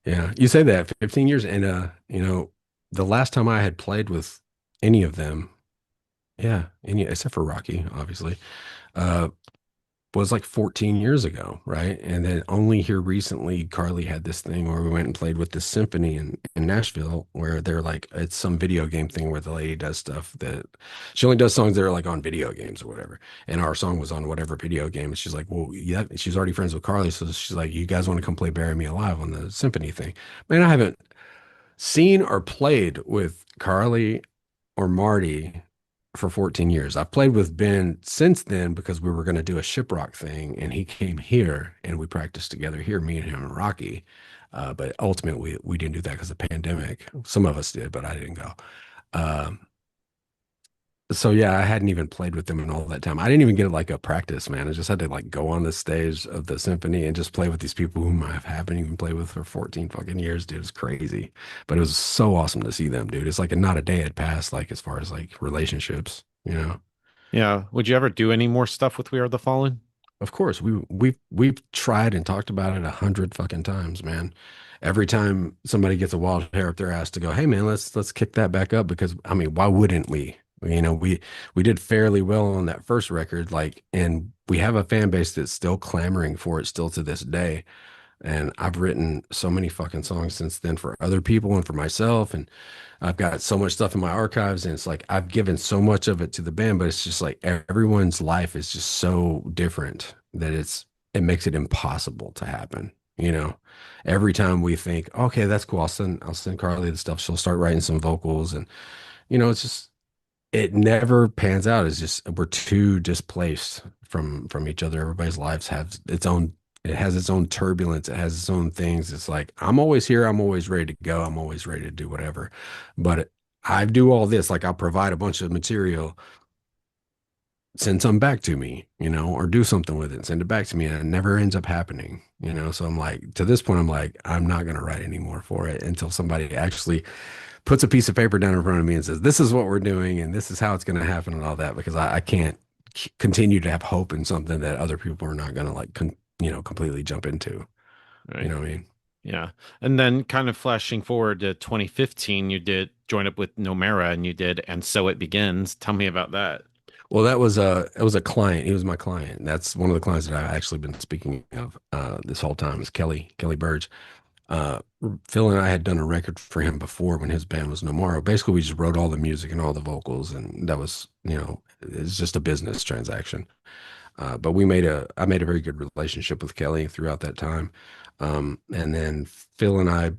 Speaker 1: Yeah, you say that 15 years, and the last time I had played with any of them, yeah, any except for Rocky, obviously, uh, was like 14 years ago, right? And then only here recently, Carly had this thing where we went and played with this symphony in Nashville, where they're like, it's some video game thing where the lady does stuff that she only does songs that are like on video games or whatever. And our song was on whatever video game. And she's like, well, yeah, she's already friends with Carly. So she's like, you guys want to come play Bury Me Alive on the symphony thing? Man, I haven't seen or played with Carly or Marty for 14 years. I've played with Ben since then because we were going to do a shiprock thing, and he came here and we practiced together here, me and him and Rocky. But ultimately, we didn't do that because of the pandemic. Some of us did, but I didn't go. Um, so yeah, I hadn't even played with them in all that time. I didn't even get like a practice, man. I just had to like go on the stage of the symphony and just play with these people whom I haven't even played with for 14 fucking years, dude. It's crazy. But it was so awesome to see them, dude. It's like not a day had passed, like as far as like relationships, you know.
Speaker 2: Yeah. Would you ever do any more stuff with We Are the Fallen?
Speaker 1: Of course, we've tried and talked about it 100 fucking times, man. Every time somebody gets a wild hair up their ass to go, hey man, let's kick that back up because I mean, why wouldn't we? You know, we did fairly well on that first record, like, and we have a fan base that's still clamoring for it still to this day. And I've written so many fucking songs since then for other people and for myself. And I've got so much stuff in my archives. And it's like I've given so much of it to the band, but it's just like everyone's life is just so different that it makes it impossible to happen. You know, every time we think, okay, that's cool. I'll send Carly the stuff. She'll start writing some vocals. And, it's just it never pans out. It's just we're too displaced from each other. Everybody's lives have its own it has its own turbulence, it has its own things. It's like I'm always here, I'm always ready to go, I'm always ready to do whatever. But I do all this, like I'll provide a bunch of material, send some back to me, or do something with it, send it back to me, and it never ends up happening. So I'm like, to this point, I'm like, I'm not gonna write anymore for it until somebody actually puts a piece of paper down in front of me and says, "This is what we're doing, and this is how it's going to happen," and all that, because I can't continue to have hope in something that other people are not going to like, completely jump into. You
Speaker 2: Right.
Speaker 1: know what I mean?
Speaker 2: Yeah. And then kind of flashing forward to 2015, you did join up with NoMara and you did And So It Begins. Tell me about that.
Speaker 1: Well, that was a client. He was my client. That's one of the clients that I've actually been speaking of this whole time is Kelly Burge. Uh, Phil and I had done a record for him before when his band was NoMara. Basically, we just wrote all the music and all the vocals, and that was, it's just a business transaction. But I made a very good relationship with Kelly throughout that time. And then Phil and I,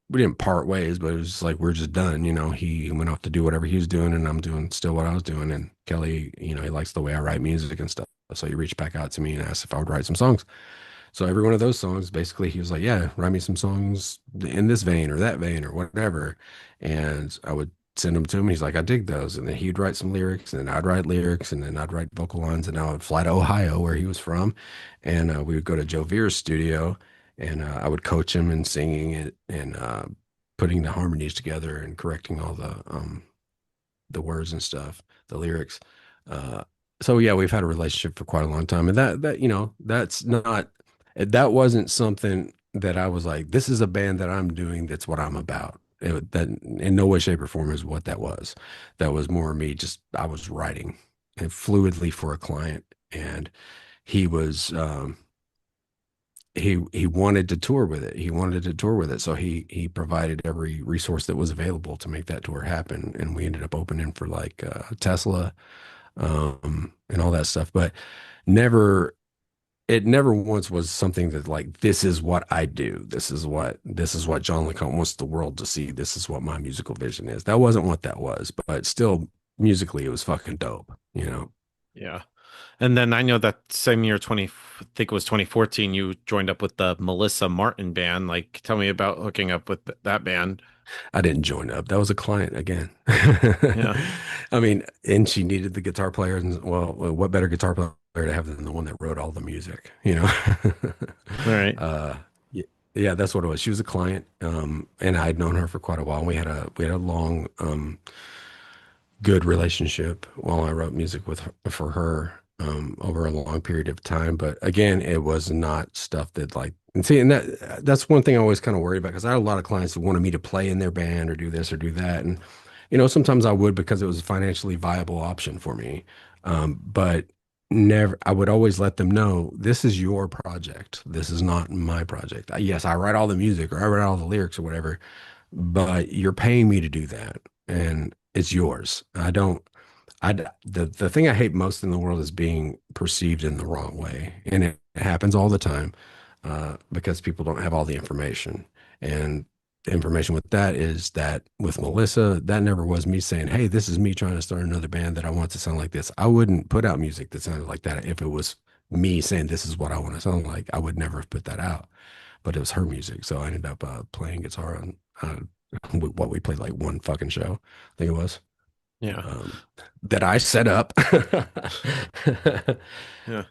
Speaker 1: we didn't part ways, but it was just like, we're just done. He went off to do whatever he was doing and I'm doing still what I was doing. And Kelly, he likes the way I write music and stuff. So he reached back out to me and asked if I would write some songs. So every one of those songs, basically, he was like, "Yeah, write me some songs in this vein or that vein or whatever," and I would send them to him. He's like, "I dig those," and then he'd write some lyrics, and then I'd write lyrics, and then I'd write vocal lines, and I would fly to Ohio, where he was from, and we would go to Joe Veer's studio, and I would coach him in singing it and putting the harmonies together and correcting all the words and stuff, the lyrics. Uh, so yeah, we've had a relationship for quite a long time, and that wasn't something that I was like, this is a band that I'm doing. That's what I'm about. That in no way, shape, or form is what that was. That was more me. Just I was writing and fluidly for a client, and he was he wanted to tour with it. He wanted to tour with it, so he provided every resource that was available to make that tour happen. And we ended up opening for like Tesla and all that stuff. But never it never once was something that like this is what I do. This is what John LeCompt wants the world to see. This is what my musical vision is. That wasn't what that was, but still musically it was fucking dope.
Speaker 2: Yeah. And then I know that same year, 20, I think it was 2014, you joined up with the Melissa Martin band. Like, tell me about hooking up with that band.
Speaker 1: I didn't join up. That was a client again.
Speaker 2: Yeah.
Speaker 1: I mean, and she needed the guitar player, and well, what better guitar player to have than the one that wrote all the music?
Speaker 2: All right.
Speaker 1: uh, y- yeah, that's what it was. She was a client, and I'd known her for quite a while. We had a long, good relationship while I wrote music for her over a long period of time. But again, it was not stuff that like and see, and that's one thing I always kind of worry about because I had a lot of clients that wanted me to play in their band or do this or do that, and sometimes I would because it was a financially viable option for me. But never, I would always let them know this is your project. This is not my project. Yes, I write all the music or I write all the lyrics or whatever, but you're paying me to do that and it's yours. I don't, the thing I hate most in the world is being perceived in the wrong way. And it happens all the time because people don't have all the information. And the information with that is that with Melissa, that never was me saying, "Hey, this is me trying to start another band that I want to sound like this." I wouldn't put out music that sounded like that if it was me saying, "This is what I want to sound like." I would never have put that out. but it was her music. So I ended up playing guitar on what we played like one fucking show, I think it was,
Speaker 2: Yeah.
Speaker 1: um, that I set up.
Speaker 2: Yeah.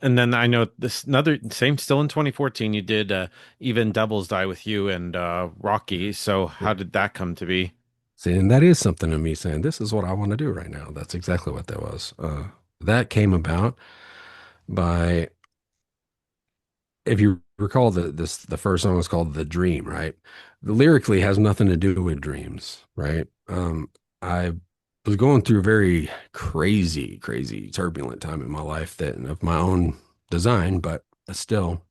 Speaker 2: And then I know this another same still in 2014 you did Even Devils Die With You and Rocky. So how did that come to be?
Speaker 1: See, and that is something to me saying, this is what I want to do right now. That's exactly what that was. That came about by, if you recall, the first song was called "The Dream," right? The lyrically has nothing to do with dreams, right? I was going through a very crazy, crazy, turbulent time in my life that of my own design, but still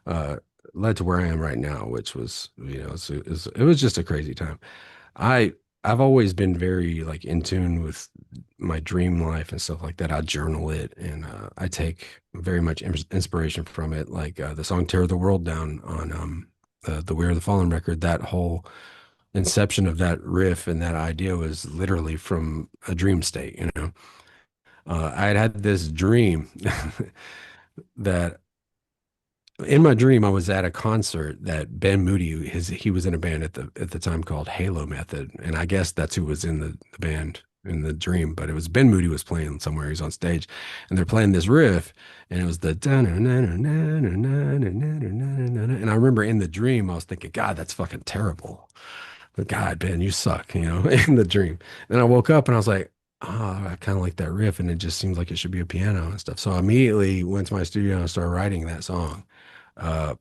Speaker 1: uh, led to where I am right now, which was, it was just a crazy time. I I've always been very like in tune with my dream life and stuff like that. I journal it and I take very much inspiration from it. Like the song "Tear the World Down" on the "We Are the Fallen" record. That whole inception of that riff and that idea was literally from a dream state. I had this dream that in my dream, I was at a concert that Ben Moody, he was in a band at the time called Halo Method, and I guess that's who was in the band in the dream. But it was Ben Moody was playing somewhere. He's on stage, and they're playing this riff, and it was the and I remember in the dream, I was thinking, God, that's fucking terrible. But God, Ben, you suck, in the dream. Then I woke up and I was like, oh, I kind of like that riff, and it just seems like it should be a piano and stuff. So I immediately went to my studio and started writing that song. Uh,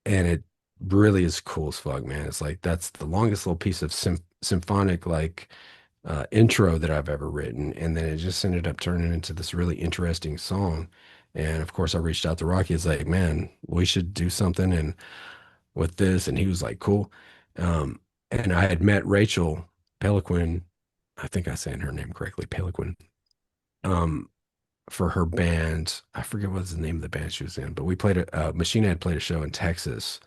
Speaker 1: and it really is cool as fuck, man. It's like that's the longest little piece of symphonic like intro that I've ever written, and then it just ended up turning into this really interesting song. And of course, I reached out to Rocky. It's like, man, we should do something and with this, and he was like, cool. Um, and I had met Rachel Peliquin. I think I saying her name correctly, Peliquin. Um, for her band. I forget what's the name of the band she was in, but we played Machina had played a show in Texas.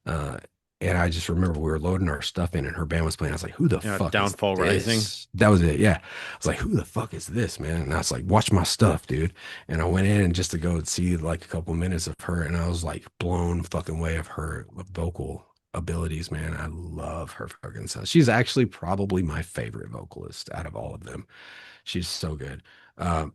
Speaker 1: Uh, and I just remember we were loading our stuff in and her band was playing. I was like, who the
Speaker 2: Yeah,
Speaker 1: fuck is
Speaker 2: Downfall Rising.
Speaker 1: this? That was it. Yeah. I was like, who the fuck is this, man? And I was like, watch my stuff, dude. And I went in just to go and see like a couple minutes of her. And I was like blown fucking away of her vocal abilities, man. I love her fucking sound. She's actually probably my favorite vocalist out of all of them. She's so good. Um,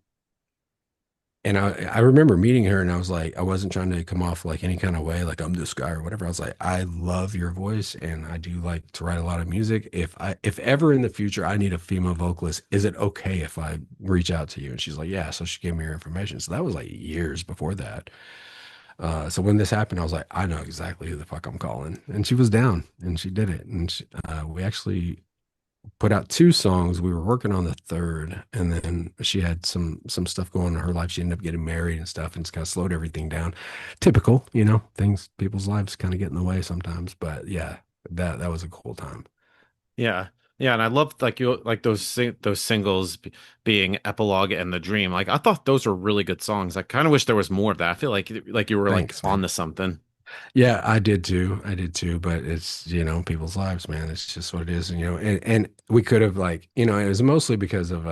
Speaker 1: and I remember meeting her and I was like, I wasn't trying to come off like any kind of way, like I'm this guy or whatever. I was like, I love your voice and I do like to write a lot of music. If ever in the future I need a female vocalist, is it okay if I reach out to you? And she's like, yeah. So she gave me her information. So that was like years before that. So when this happened, I was like, I know exactly who the fuck I'm calling. And she was down and she did it. And we actually put out two songs. We were working on the third, and then she had some stuff going in her life. She ended up getting married and stuff, and it's kind of slowed everything down. Typical, things people's lives kind of get in the way sometimes. But yeah, that was a cool time.
Speaker 2: Yeah. Yeah, and I loved like you like those singles being Epilogue and The Dream. Like I thought those were really good songs. I kind of wish there was more of that. I feel like you were like
Speaker 1: Thanks,
Speaker 2: on
Speaker 1: man.
Speaker 2: to something.
Speaker 1: Yeah, I did too. I did too. But it's people's lives, man. It's just what it is. And we could have like it was mostly because of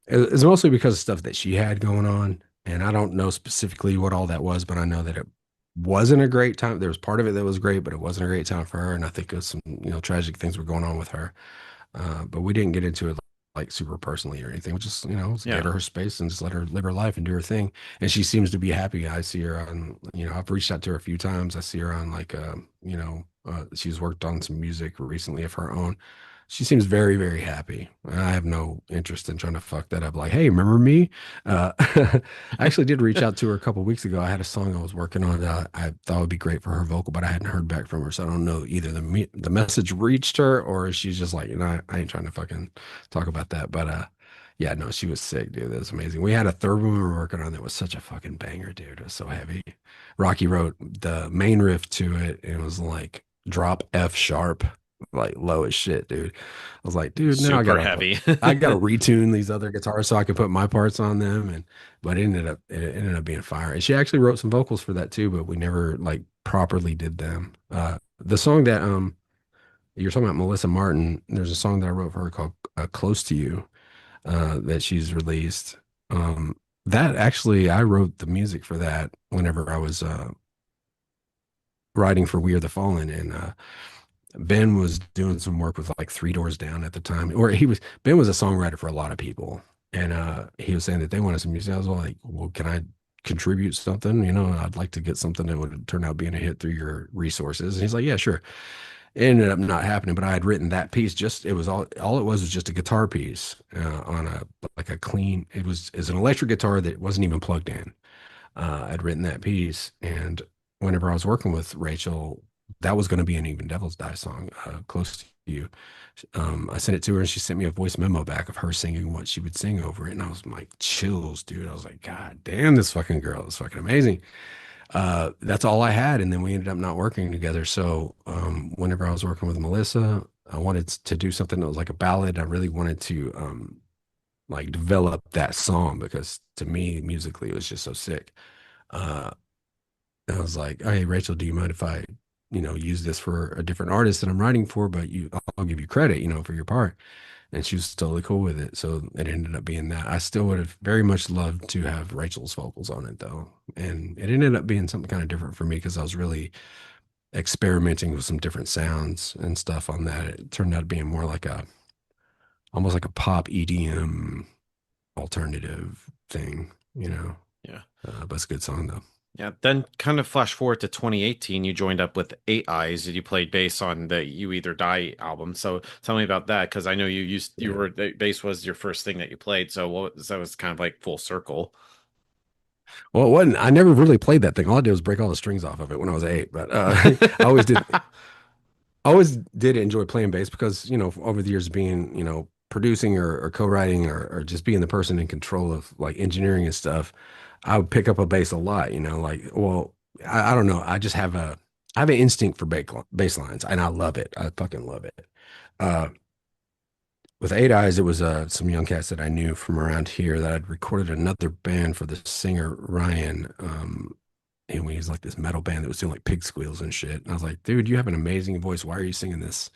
Speaker 1: it's mostly because of stuff that she had going on. And I don't know specifically what all that was, but I know that it wasn't a great time. There was part of it that was great, but it wasn't a great time for her. And I think it was some, tragic things were going on with her. But we didn't get into it like super personally or anything. We just, just gave
Speaker 2: Yeah.
Speaker 1: her her space and just let her live her life and do her thing. And she seems to be happy. I see her on, I've reached out to her a few times. I see her on like, she's worked on some music recently of her own. She seems very, very happy. I have no interest in trying to fuck that up. Like, hey, remember me? I actually did reach out to her a couple weeks ago. I had a song I was working on that I thought would be great for her vocal, but I hadn't heard back from her. So I don't know either the message reached her or she's just like, I ain't trying to fucking talk about that. But yeah, no, she was sick, dude. That was amazing. We had a third one we were working on that was such a fucking banger, dude. It was so heavy. Rocky wrote the main riff to it. And it was like drop F sharp, like low as shit, dude. I was like, dude, now
Speaker 2: Super heavy.
Speaker 1: I gotta retune these other guitars so I can put my parts on them. But it ended up being fire. And she actually wrote some vocals for that too, but we never like properly did them. The song that you're talking about, Melissa Martin, there's a song that I wrote for her called Close to You, that she's released. That actually I wrote the music for that whenever I was writing for We Are the Fallen, and Ben was doing some work with like Three Doors Down at the time, or Ben was a songwriter for a lot of people, and he was saying that they wanted some music. I was like, well, can I contribute something? You know, I'd like to get something that would turn out being a hit through your resources. And he's like, yeah, sure. It ended up not happening, but I had written that piece. Just it was all it was just a guitar piece on a like a clean. It was is an electric guitar that wasn't even plugged in. I'd written that piece, and whenever I was working with Rachel, that was going to be an Even Devils Die song, Close to You. I sent it to her, and she sent me a voice memo back of her singing what she would sing over it, and I was like, chills, dude. I was like, God damn, this fucking girl is fucking amazing. That's all I had, and then we ended up not working together. So, whenever I was working with Melissa, I wanted to do something that was like a ballad. I really wanted to like develop that song because to me, musically, it was just so sick. Uh, and I was like, "Hey, Rachel, do you mind if I, use this for a different artist that I'm writing for, but I'll give you credit, for your part." And she was totally cool with it. So it ended up being that. I still would have very much loved to have Rachel's vocals on it though. And it ended up being something kind of different for me because I was really experimenting with some different sounds and stuff on that. It turned out being more like almost like a pop EDM alternative thing,
Speaker 2: Yeah.
Speaker 1: But it's a good song though.
Speaker 2: Yeah. Then kind of flash forward to 2018, you joined up with Eight Eyes and you played bass on the You Either Die album. So tell me about that because I know you
Speaker 1: Yeah.
Speaker 2: were bass was your first thing that you played. So that was kind of like full circle.
Speaker 1: Well, it wasn't. I never really played that thing. All I did was break all the strings off of it when I was 8. But I always did. I always did enjoy playing bass because over the years being producing or co-writing or just being the person in control of like engineering and stuff, I would pick up a bass a lot. Like well, I don't know. I have an instinct for bass lines, and I love it. I fucking love it. Uh, with Eight Eyes, it was some young cats that I knew from around here that I'd recorded another band for the singer Ryan. And we was like this metal band that was doing like pig squeals and shit. And I was like, dude, you have an amazing voice. Why are you singing this?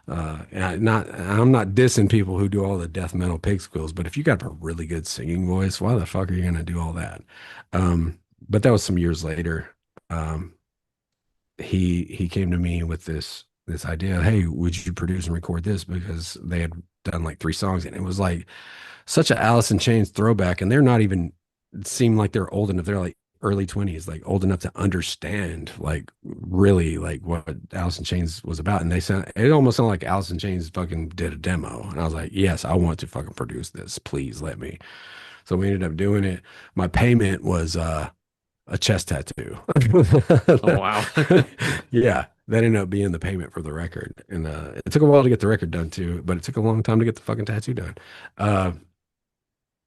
Speaker 1: I'm not dissing people who do all the death metal pig squeals, but if you got a really good singing voice, why the fuck are you gonna do all that? But that was some years later. Um, he came to me with this idea. Hey, would you produce and record this? Because they had done like 3 songs, and it was like such a Alice in Chains throwback, and they're not even seem like they're old enough. They're like early 20s, like old enough to understand like really like what Alice in Chains was about. And it almost sounded like Alice in Chains fucking did a demo. And I was like, yes, I want to fucking produce this. Please let me. So we ended up doing it. My payment was a chest tattoo.
Speaker 2: Oh wow.
Speaker 1: Yeah, that ended up being the payment for the record. And it took a while to get the record done too, but it took a long time to get the fucking tattoo done. Uh,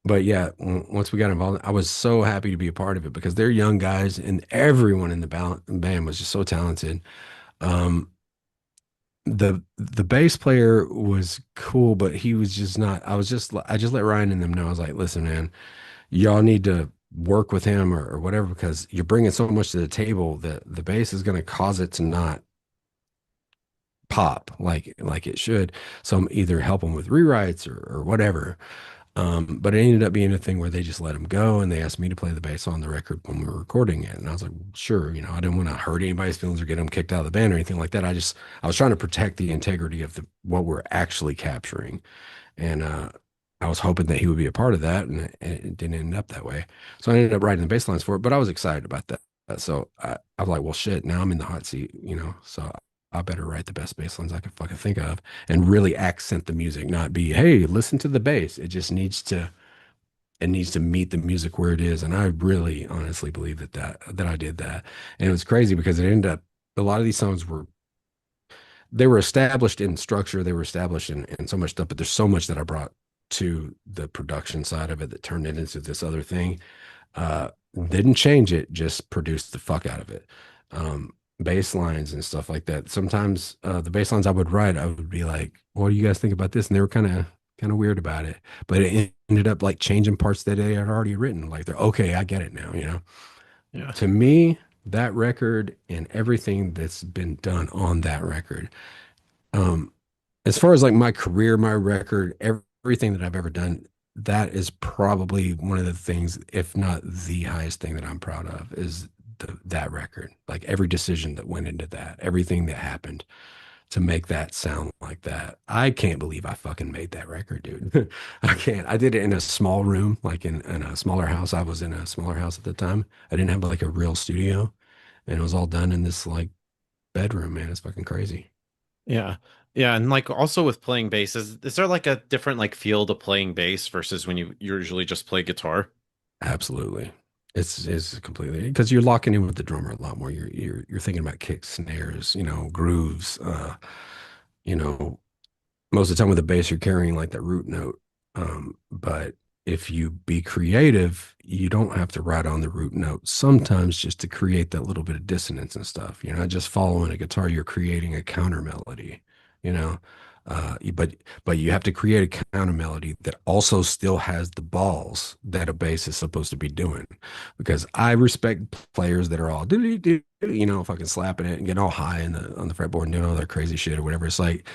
Speaker 1: but yeah, once we got involved, I was so happy to be a part of it because they're young guys and everyone in the band was just so talented. Um, the bass player was cool, but he was just not. I just let Ryan and them know. I was like, listen, man, y'all need to work with him or whatever because you're bringing so much to the table that the bass is going to cause it to not pop like it should. So I'm either help him with rewrites or whatever. But it ended up being a thing where they just let him go and they asked me to play the bass on the record when we were recording it. And I was like, sure, I didn't want to hurt anybody's feelings or get them kicked out of the band or anything like that. I was trying to protect the integrity of what we're actually capturing. And I was hoping that he would be a part of that, and it didn't end up that way. So I ended up writing the bass lines for it, but I was excited about that. So I was like, well, shit, now I'm in the hot seat. So I better write the best bass lines I could fucking think of and really accent the music, not be, hey, listen to the bass. It needs to meet the music where it is. And I really honestly believe that I did that. And it was crazy because it ended up a lot of these songs they were established in structure, they were established in so much stuff, but there's so much that I brought to the production side of it that turned it into this other thing. Uh, didn't change it, just produced the fuck out of it. Bass lines and stuff like that. Sometimes the bass lines I would write, I would be like, "What do you guys think about this?" And they were kind of weird about it, but it ended up like changing parts that they had already written. Like they're okay, I get it now.
Speaker 2: Yeah.
Speaker 1: To me, that record and everything that's been done on that record, um, as far as like my career, my record, everything that I've ever done, that is probably one of the things, if not the highest thing that I'm proud of, is that record, like every decision that went into that, everything that happened to make that sound like that. I can't believe I fucking made that record, dude. I can't. I did it in a small room, like in a smaller house. I was in a smaller house at the time. I didn't have like a real studio, and it was all done in this like bedroom, man. It's fucking crazy.
Speaker 2: Yeah. Yeah, and like also with playing bass, is there like a different like feel to playing bass versus when you usually just play guitar?
Speaker 1: Absolutely. It's completely because you're locking in with the drummer a lot more. You're thinking about kicks, snares, grooves, you know, most of the time with the bass, you're carrying like that root note. But if you be creative, you don't have to write on the root note sometimes just to create that little bit of dissonance and stuff. You're not just following a guitar, you're creating a counter melody, you know. But you have to create a counter melody that also still has the balls that a bass is supposed to be doing. Because I respect players that are all fucking slapping it and getting all high on the fretboard and doing all their crazy shit or whatever. It's like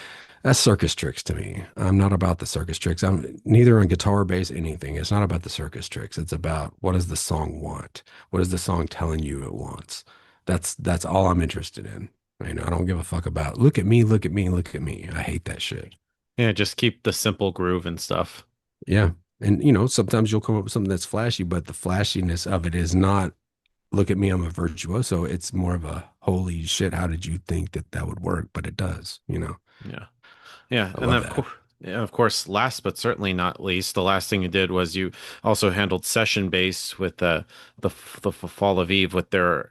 Speaker 1: that's circus tricks to me. I'm not about the circus tricks. I'm neither on guitar, bass, anything. It's not about the circus tricks. It's about what does the song want? What is the song telling you it wants? That's all I'm interested in. I don't give a fuck about look at me, look at me, look at me. I hate that shit.
Speaker 2: Yeah, just keep the simple groove and stuff.
Speaker 1: Yeah. And sometimes you'll come up with something that's flashy, but the flashiness of it is not look at me, I'm a virtuoso. It's more of a holy shit, how did you think that that would work? But it does.
Speaker 2: Yeah. Yeah,
Speaker 1: I
Speaker 2: and then
Speaker 1: love
Speaker 2: of
Speaker 1: that.
Speaker 2: course, yeah, of course, last but certainly not least, the last thing you did was you also handled session bass with the Fall of Eve with their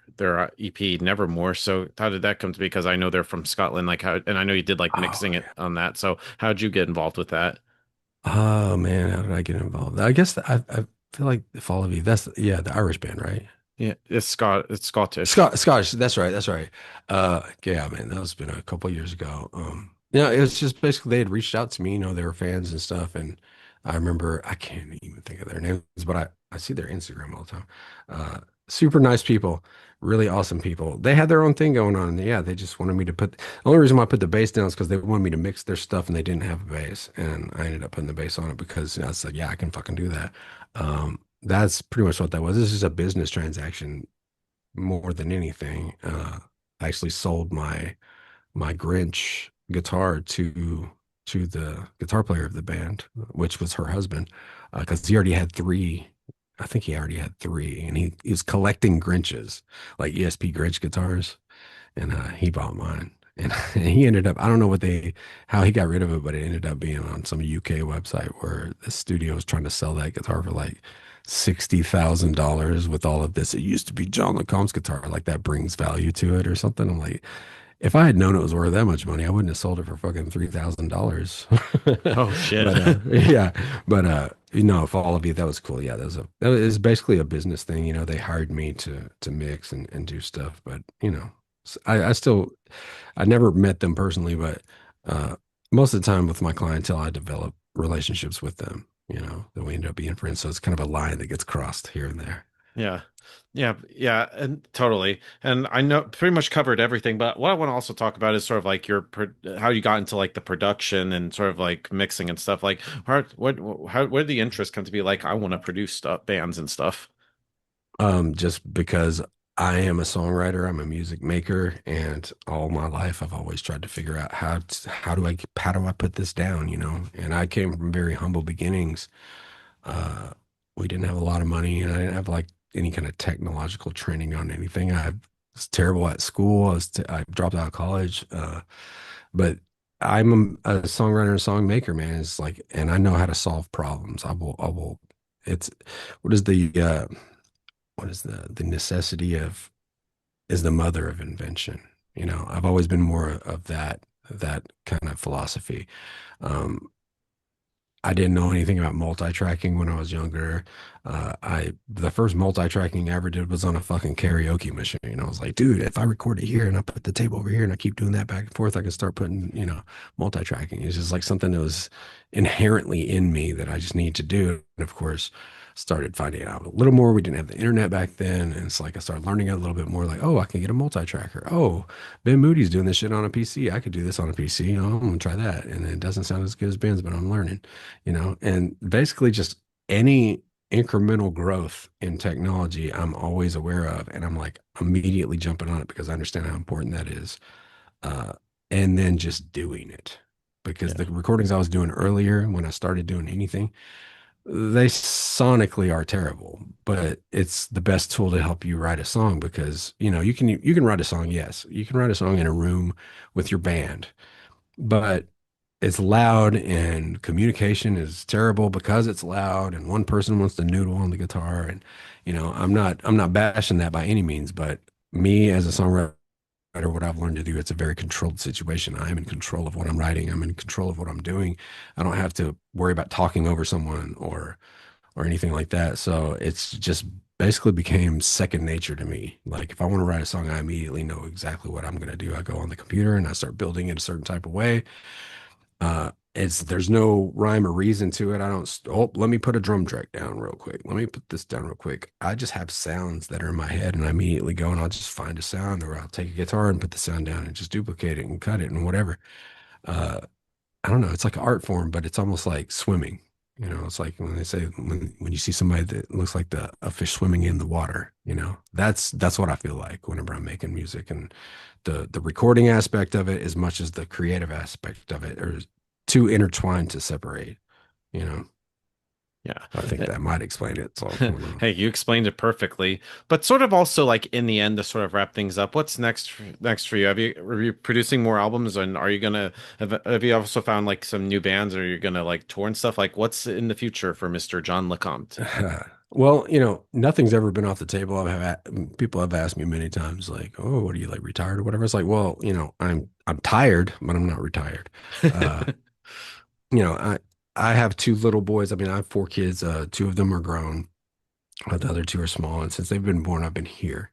Speaker 2: EP Nevermore. So how did that come to be? Because I know they're from Scotland, like how, and I know you did like
Speaker 1: Oh,
Speaker 2: mixing it on that. So how'd you get involved with that?
Speaker 1: oh man, how did I get involved? I guess I feel like the Fall of Eve. That's yeah, the Irish band, right?
Speaker 2: Yeah, it's Scottish.
Speaker 1: Scottish. That's right. That's right. Yeah, man, that was been a couple years ago. Yeah, it was just basically they had reached out to me. They were fans and stuff, and I remember I can't even think of their names, but I see their Instagram all the time. Uh, Super nice people, really awesome people. They had their own thing going on. And yeah, they just wanted me to put. The only reason why I put the bass down is because they wanted me to mix their stuff, and they didn't have a bass, and I ended up putting the bass on it because I said, yeah, I can fucking do that. That's pretty much what that was. This is a business transaction more than anything. I actually sold my Grinch guitar to the guitar player of the band, which was her husband, because he already had three. I think he already had three, and he was collecting Grinches, like ESP Grinch guitars, and he bought mine. And, and he ended up, I don't know how he got rid of it, but it ended up being on some UK website where the studio was trying to sell that guitar for like $60,000 with all of this. It used to be John LeCompt's guitar, like that brings value to it or something. I'm like, if I had known it was worth that much money, I wouldn't have sold it for fucking $3,000.
Speaker 2: Oh shit.
Speaker 1: But yeah, but for all of you, that was cool. Yeah, that was basically a business thing. They hired me to mix and do stuff, but I never met them personally, but uh, most of the time with my clientele, I develop relationships with them. That we end up being friends. So it's kind of a line that gets crossed here and there.
Speaker 2: Yeah. Yeah, yeah, and totally. And I know pretty much covered everything, but what I want to also talk about is sort of like how you got into like the production and sort of like mixing and stuff. Like, where did the interest come to be like, I want to produce stuff, bands and stuff.
Speaker 1: Just because I am a songwriter, I'm a music maker, and all my life I've always tried to figure out how do I put this down. And I came from very humble beginnings. Uh, we didn't have a lot of money, and I didn't have like any kind of technological training on anything. I was terrible at school. I dropped out of college, but I'm a songwriter and song maker, man. It's like, and I know how to solve problems. I will. It's what is the necessity of is the mother of invention. I've always been more of that kind of philosophy. Um, I didn't know anything about multi-tracking when I was younger. I the first multi-tracking I ever did was on a fucking karaoke machine. I was like, dude, if I record it here and I put the tape over here and I keep doing that back and forth, I can start putting, multi-tracking. It's just like something that was inherently in me that I just need to do. And of course, started finding out a little more. We didn't have the internet back then, and it's like I started learning it a little bit more. Like, oh, I can get a multi-tracker. Oh, Ben Moody's doing this shit on a PC. I could do this on a PC. I'm gonna try that, and it doesn't sound as good as Ben's, but I'm learning and basically just any. incremental growth in technology I'm always aware of, and I'm like immediately jumping on it because I understand how important that is. Uh, and then just doing it because the
Speaker 2: Yeah.
Speaker 1: recordings I was doing earlier when I started doing anything, they sonically are terrible, but it's the best tool to help you write a song because you can write a song. Yes, you can write a song in a room with your band, but it's loud and communication is terrible because it's loud and one person wants to noodle on the guitar. And I'm not bashing that by any means, but me as a songwriter, what I've learned to do, it's a very controlled situation. I'm in control of what I'm writing. I'm in control of what I'm doing. I don't have to worry about talking over someone or anything like that. So it's just basically became second nature to me. Like if I want to write a song, I immediately know exactly what I'm going to do. I go on the computer and I start building it a certain type of way. There's no rhyme or reason to it. I don't, oh, let me put a drum track down real quick. Let me put this down real quick. I just have sounds that are in my head and I immediately go and I'll just find a sound or I'll take a guitar and put the sound down and just duplicate it and cut it and whatever. Uh, I don't know. It's like an art form, but it's almost like swimming. It's like when they say when you see somebody that looks like a fish swimming in the water, that's what I feel like whenever I'm making music. And the recording aspect of it as much as the creative aspect of it are too intertwined to separate, you know.
Speaker 2: Yeah.
Speaker 1: I think
Speaker 2: Uh,
Speaker 1: that might explain it. So I don't know.
Speaker 2: Hey, you explained it perfectly. But sort of also like in the end to sort of wrap things up, what's next for you? Are you producing more albums and are you gonna have you also found like some new bands or you're gonna like tour and stuff? Like what's in the future for Mr. John LeCompt?
Speaker 1: Well, nothing's ever been off the table. People have asked me many times, like, "Oh, what are you like retired or whatever?" It's like, well, I'm tired, but I'm not retired. Uh, you know, I I have two little boys. I mean, I have four kids. Two of them are grown. The other two are small, and since they've been born, I've been here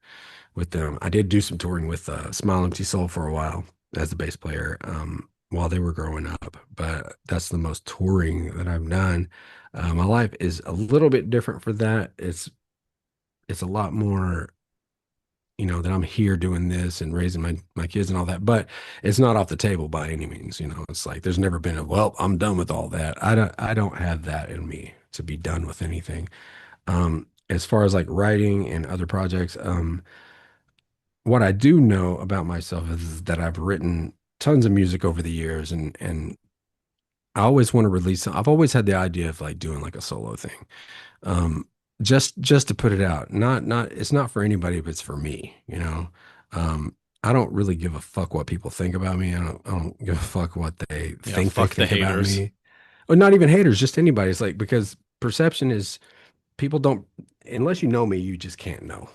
Speaker 1: with them. I did do some touring with Smile Empty Soul for a while as the bass player, while they were growing up, but that's the most touring that I've done. My life is a little bit different for that. It's a lot more, that I'm here doing this and raising my kids and all that, but it's not off the table by any means. It's like there's never been well, I'm done with all that. I don't have that in me to be done with anything. As far as like writing and other projects, what I do know about myself is that I've written tons of music over the years, and I always want to release. I've always had the idea of like doing like a solo thing, um, just to put it out. Not it's not for anybody, but it's for me. I don't really give a fuck what people think about me. I don't give a fuck what they
Speaker 2: Yeah,
Speaker 1: think
Speaker 2: fuck the
Speaker 1: about
Speaker 2: haters.
Speaker 1: me, or not even haters, just anybody. It's like because perception is people don't unless you know me, you just can't know.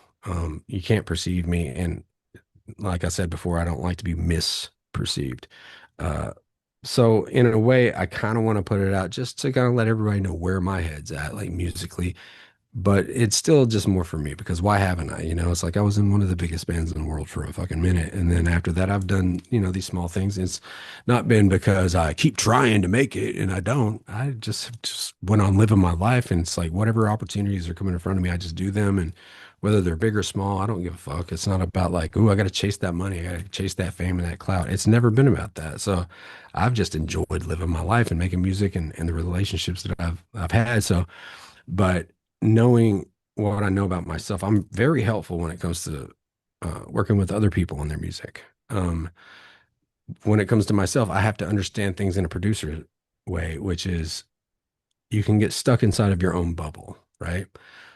Speaker 1: You can't perceive me, and like I said before, I don't like to be misperceived. Uh, so in a way, I kind of want to put it out just to kind of let everybody know where my head's at, like musically. But it's still just more for me because why haven't I? It's like I was in one of the biggest bands in the world for a fucking minute. And then after that, I've done, these small things. It's not been because I keep trying to make it and I don't. I just went on living my life. And it's like whatever opportunities are coming in front of me, I just do them. And whether they're big or small, I don't give a fuck. It's not about like, oh, I got to chase that money. I got to chase that fame and that clout. It's never been about that. So I've just enjoyed living my life and making music and the relationships that I've had. So, but knowing what I know about myself, I'm very helpful when it comes to working with other people on their music. When it comes to myself, I have to understand things in a producer way, which is you can get stuck inside of your own bubble, right?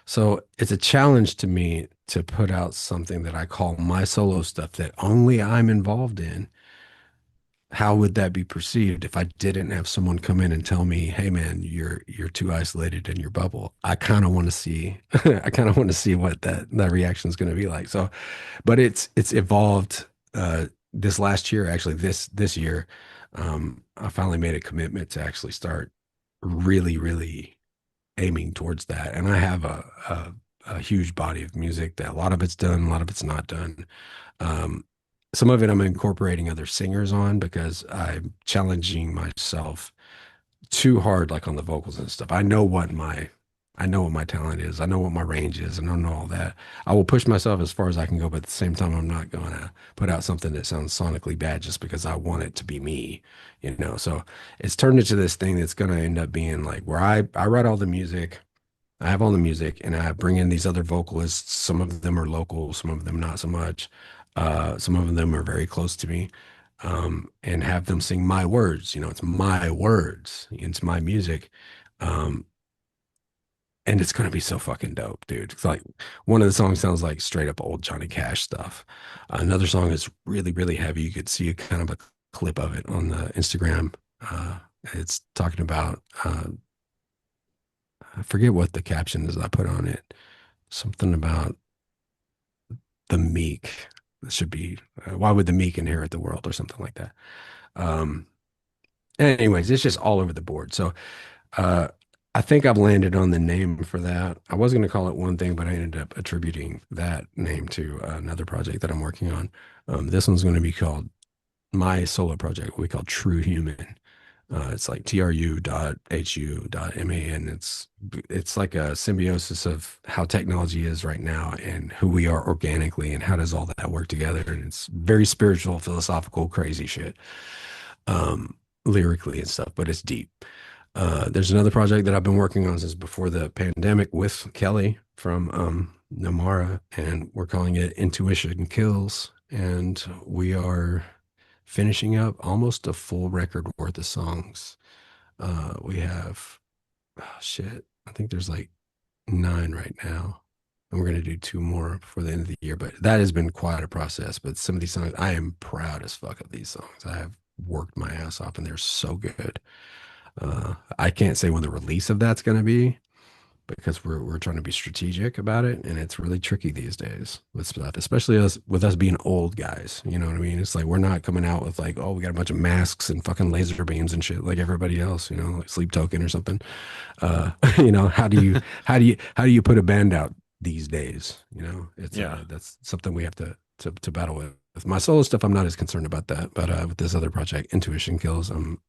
Speaker 1: So it's a challenge to me to put out something that I call my solo stuff that only I'm involved in. How would that be perceived if I didn't have someone come in and tell me, "Hey man, you're too isolated in your bubble." I kind of want to see I kind of want to see what that reaction is going to be like. So, but it's evolved this last year, actually this year. I finally made a commitment to actually start really aiming towards that. And I have a huge body of music that a lot of it's done, a lot of it's not done. Um, some of it I'm incorporating other singers on because I'm challenging myself too hard, like on the vocals and stuff. I know what my talent is. I know what my range is. And I know all that. I will push myself as far as I can go, but at the same time, I'm not going to put out something that sounds sonically bad just because I want it to be me. So it's turned into this thing that's going to end up being like where I write all the music. I have all the music, and I bring in these other vocalists. Some of them are local, some of them not so much. Some of them are very close to me, and have them sing my words. You know, it's my words, it's my music, um, and it's gonna be so fucking dope, dude. It's like one of the songs sounds like straight up old Johnny Cash stuff. Another song is really, really heavy. You could see a kind of a clip of it on the Instagram. It's talking about I forget what the caption is I put on it. Something about the meek. It should be why would the meek inherit the world or something like that. Um, Anyways, it's just all over the board. So uh, I think I've landed on the name for that. I was going to call it one thing, but I ended up attributing that name to another project that I'm working on. This one's going to be called my solo project, what we call True Human. It's like TRU.HU.MAN. It's like a symbiosis of how technology is right now and who we are organically and how does all that work together. And it's very spiritual, philosophical, crazy shit, um, lyrically and stuff, but it's deep. There's another project that I've been working on since before the pandemic with Kelly from NoMara, and we're calling it Intuition Kills. And we are finishing up almost a full record worth of songs. We have, oh, shit, I think there's like 9 right now. And we're going to do 2 more before the end of the year. But that has been quite a process. But some of these songs, I am proud as fuck of these songs. I have worked my ass off and they're so good. I can't say when the release of that's going to be because we're trying to be strategic about it, and it's really tricky these days with stuff, especially us with us being old guys. You know what I mean? It's like we're not coming out with like, oh, we got a bunch of masks and fucking laser beams and shit like everybody else. You know, like Sleep Token or something. You know, how do you put a band out these days? You know, it's
Speaker 2: Yeah.
Speaker 1: that's something we have to battle with. With my solo stuff, I'm not as concerned about that, but with this other project, Intuition Kills, I'm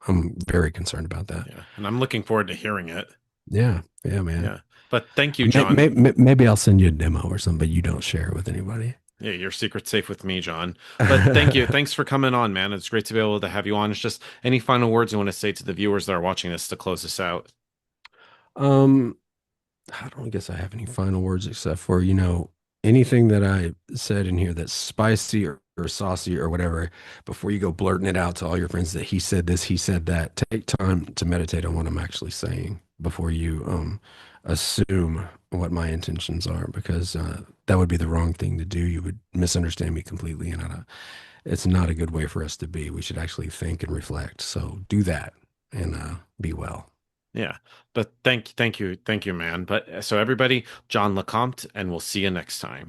Speaker 1: very concerned about that.
Speaker 2: Yeah. And I'm looking forward to hearing it.
Speaker 1: Yeah, yeah, man.
Speaker 2: Yeah. But thank you, John.
Speaker 1: Maybe I'll send you a demo or something, but you don't share it with anybody.
Speaker 2: Yeah, your secret's safe with me, John. But thank you. Thanks for coming on, man. It's great to be able to have you on. It's just any final words you want to say to the viewers that are watching this to close this out?
Speaker 1: um, I don't guess I have any final words except for, anything that I said in here that's spicy or saucy or whatever, before you go blurting it out to all your friends that he said this, he said that, take time to meditate on what I'm actually saying before you assume what my intentions are, because that would be the wrong thing to do. You would misunderstand me completely, and it's not a good way for us to be. We should actually think and reflect. So do that and be well.
Speaker 2: Yeah. But thank you, man. But so everybody, John LeCompt, and we'll see you next time.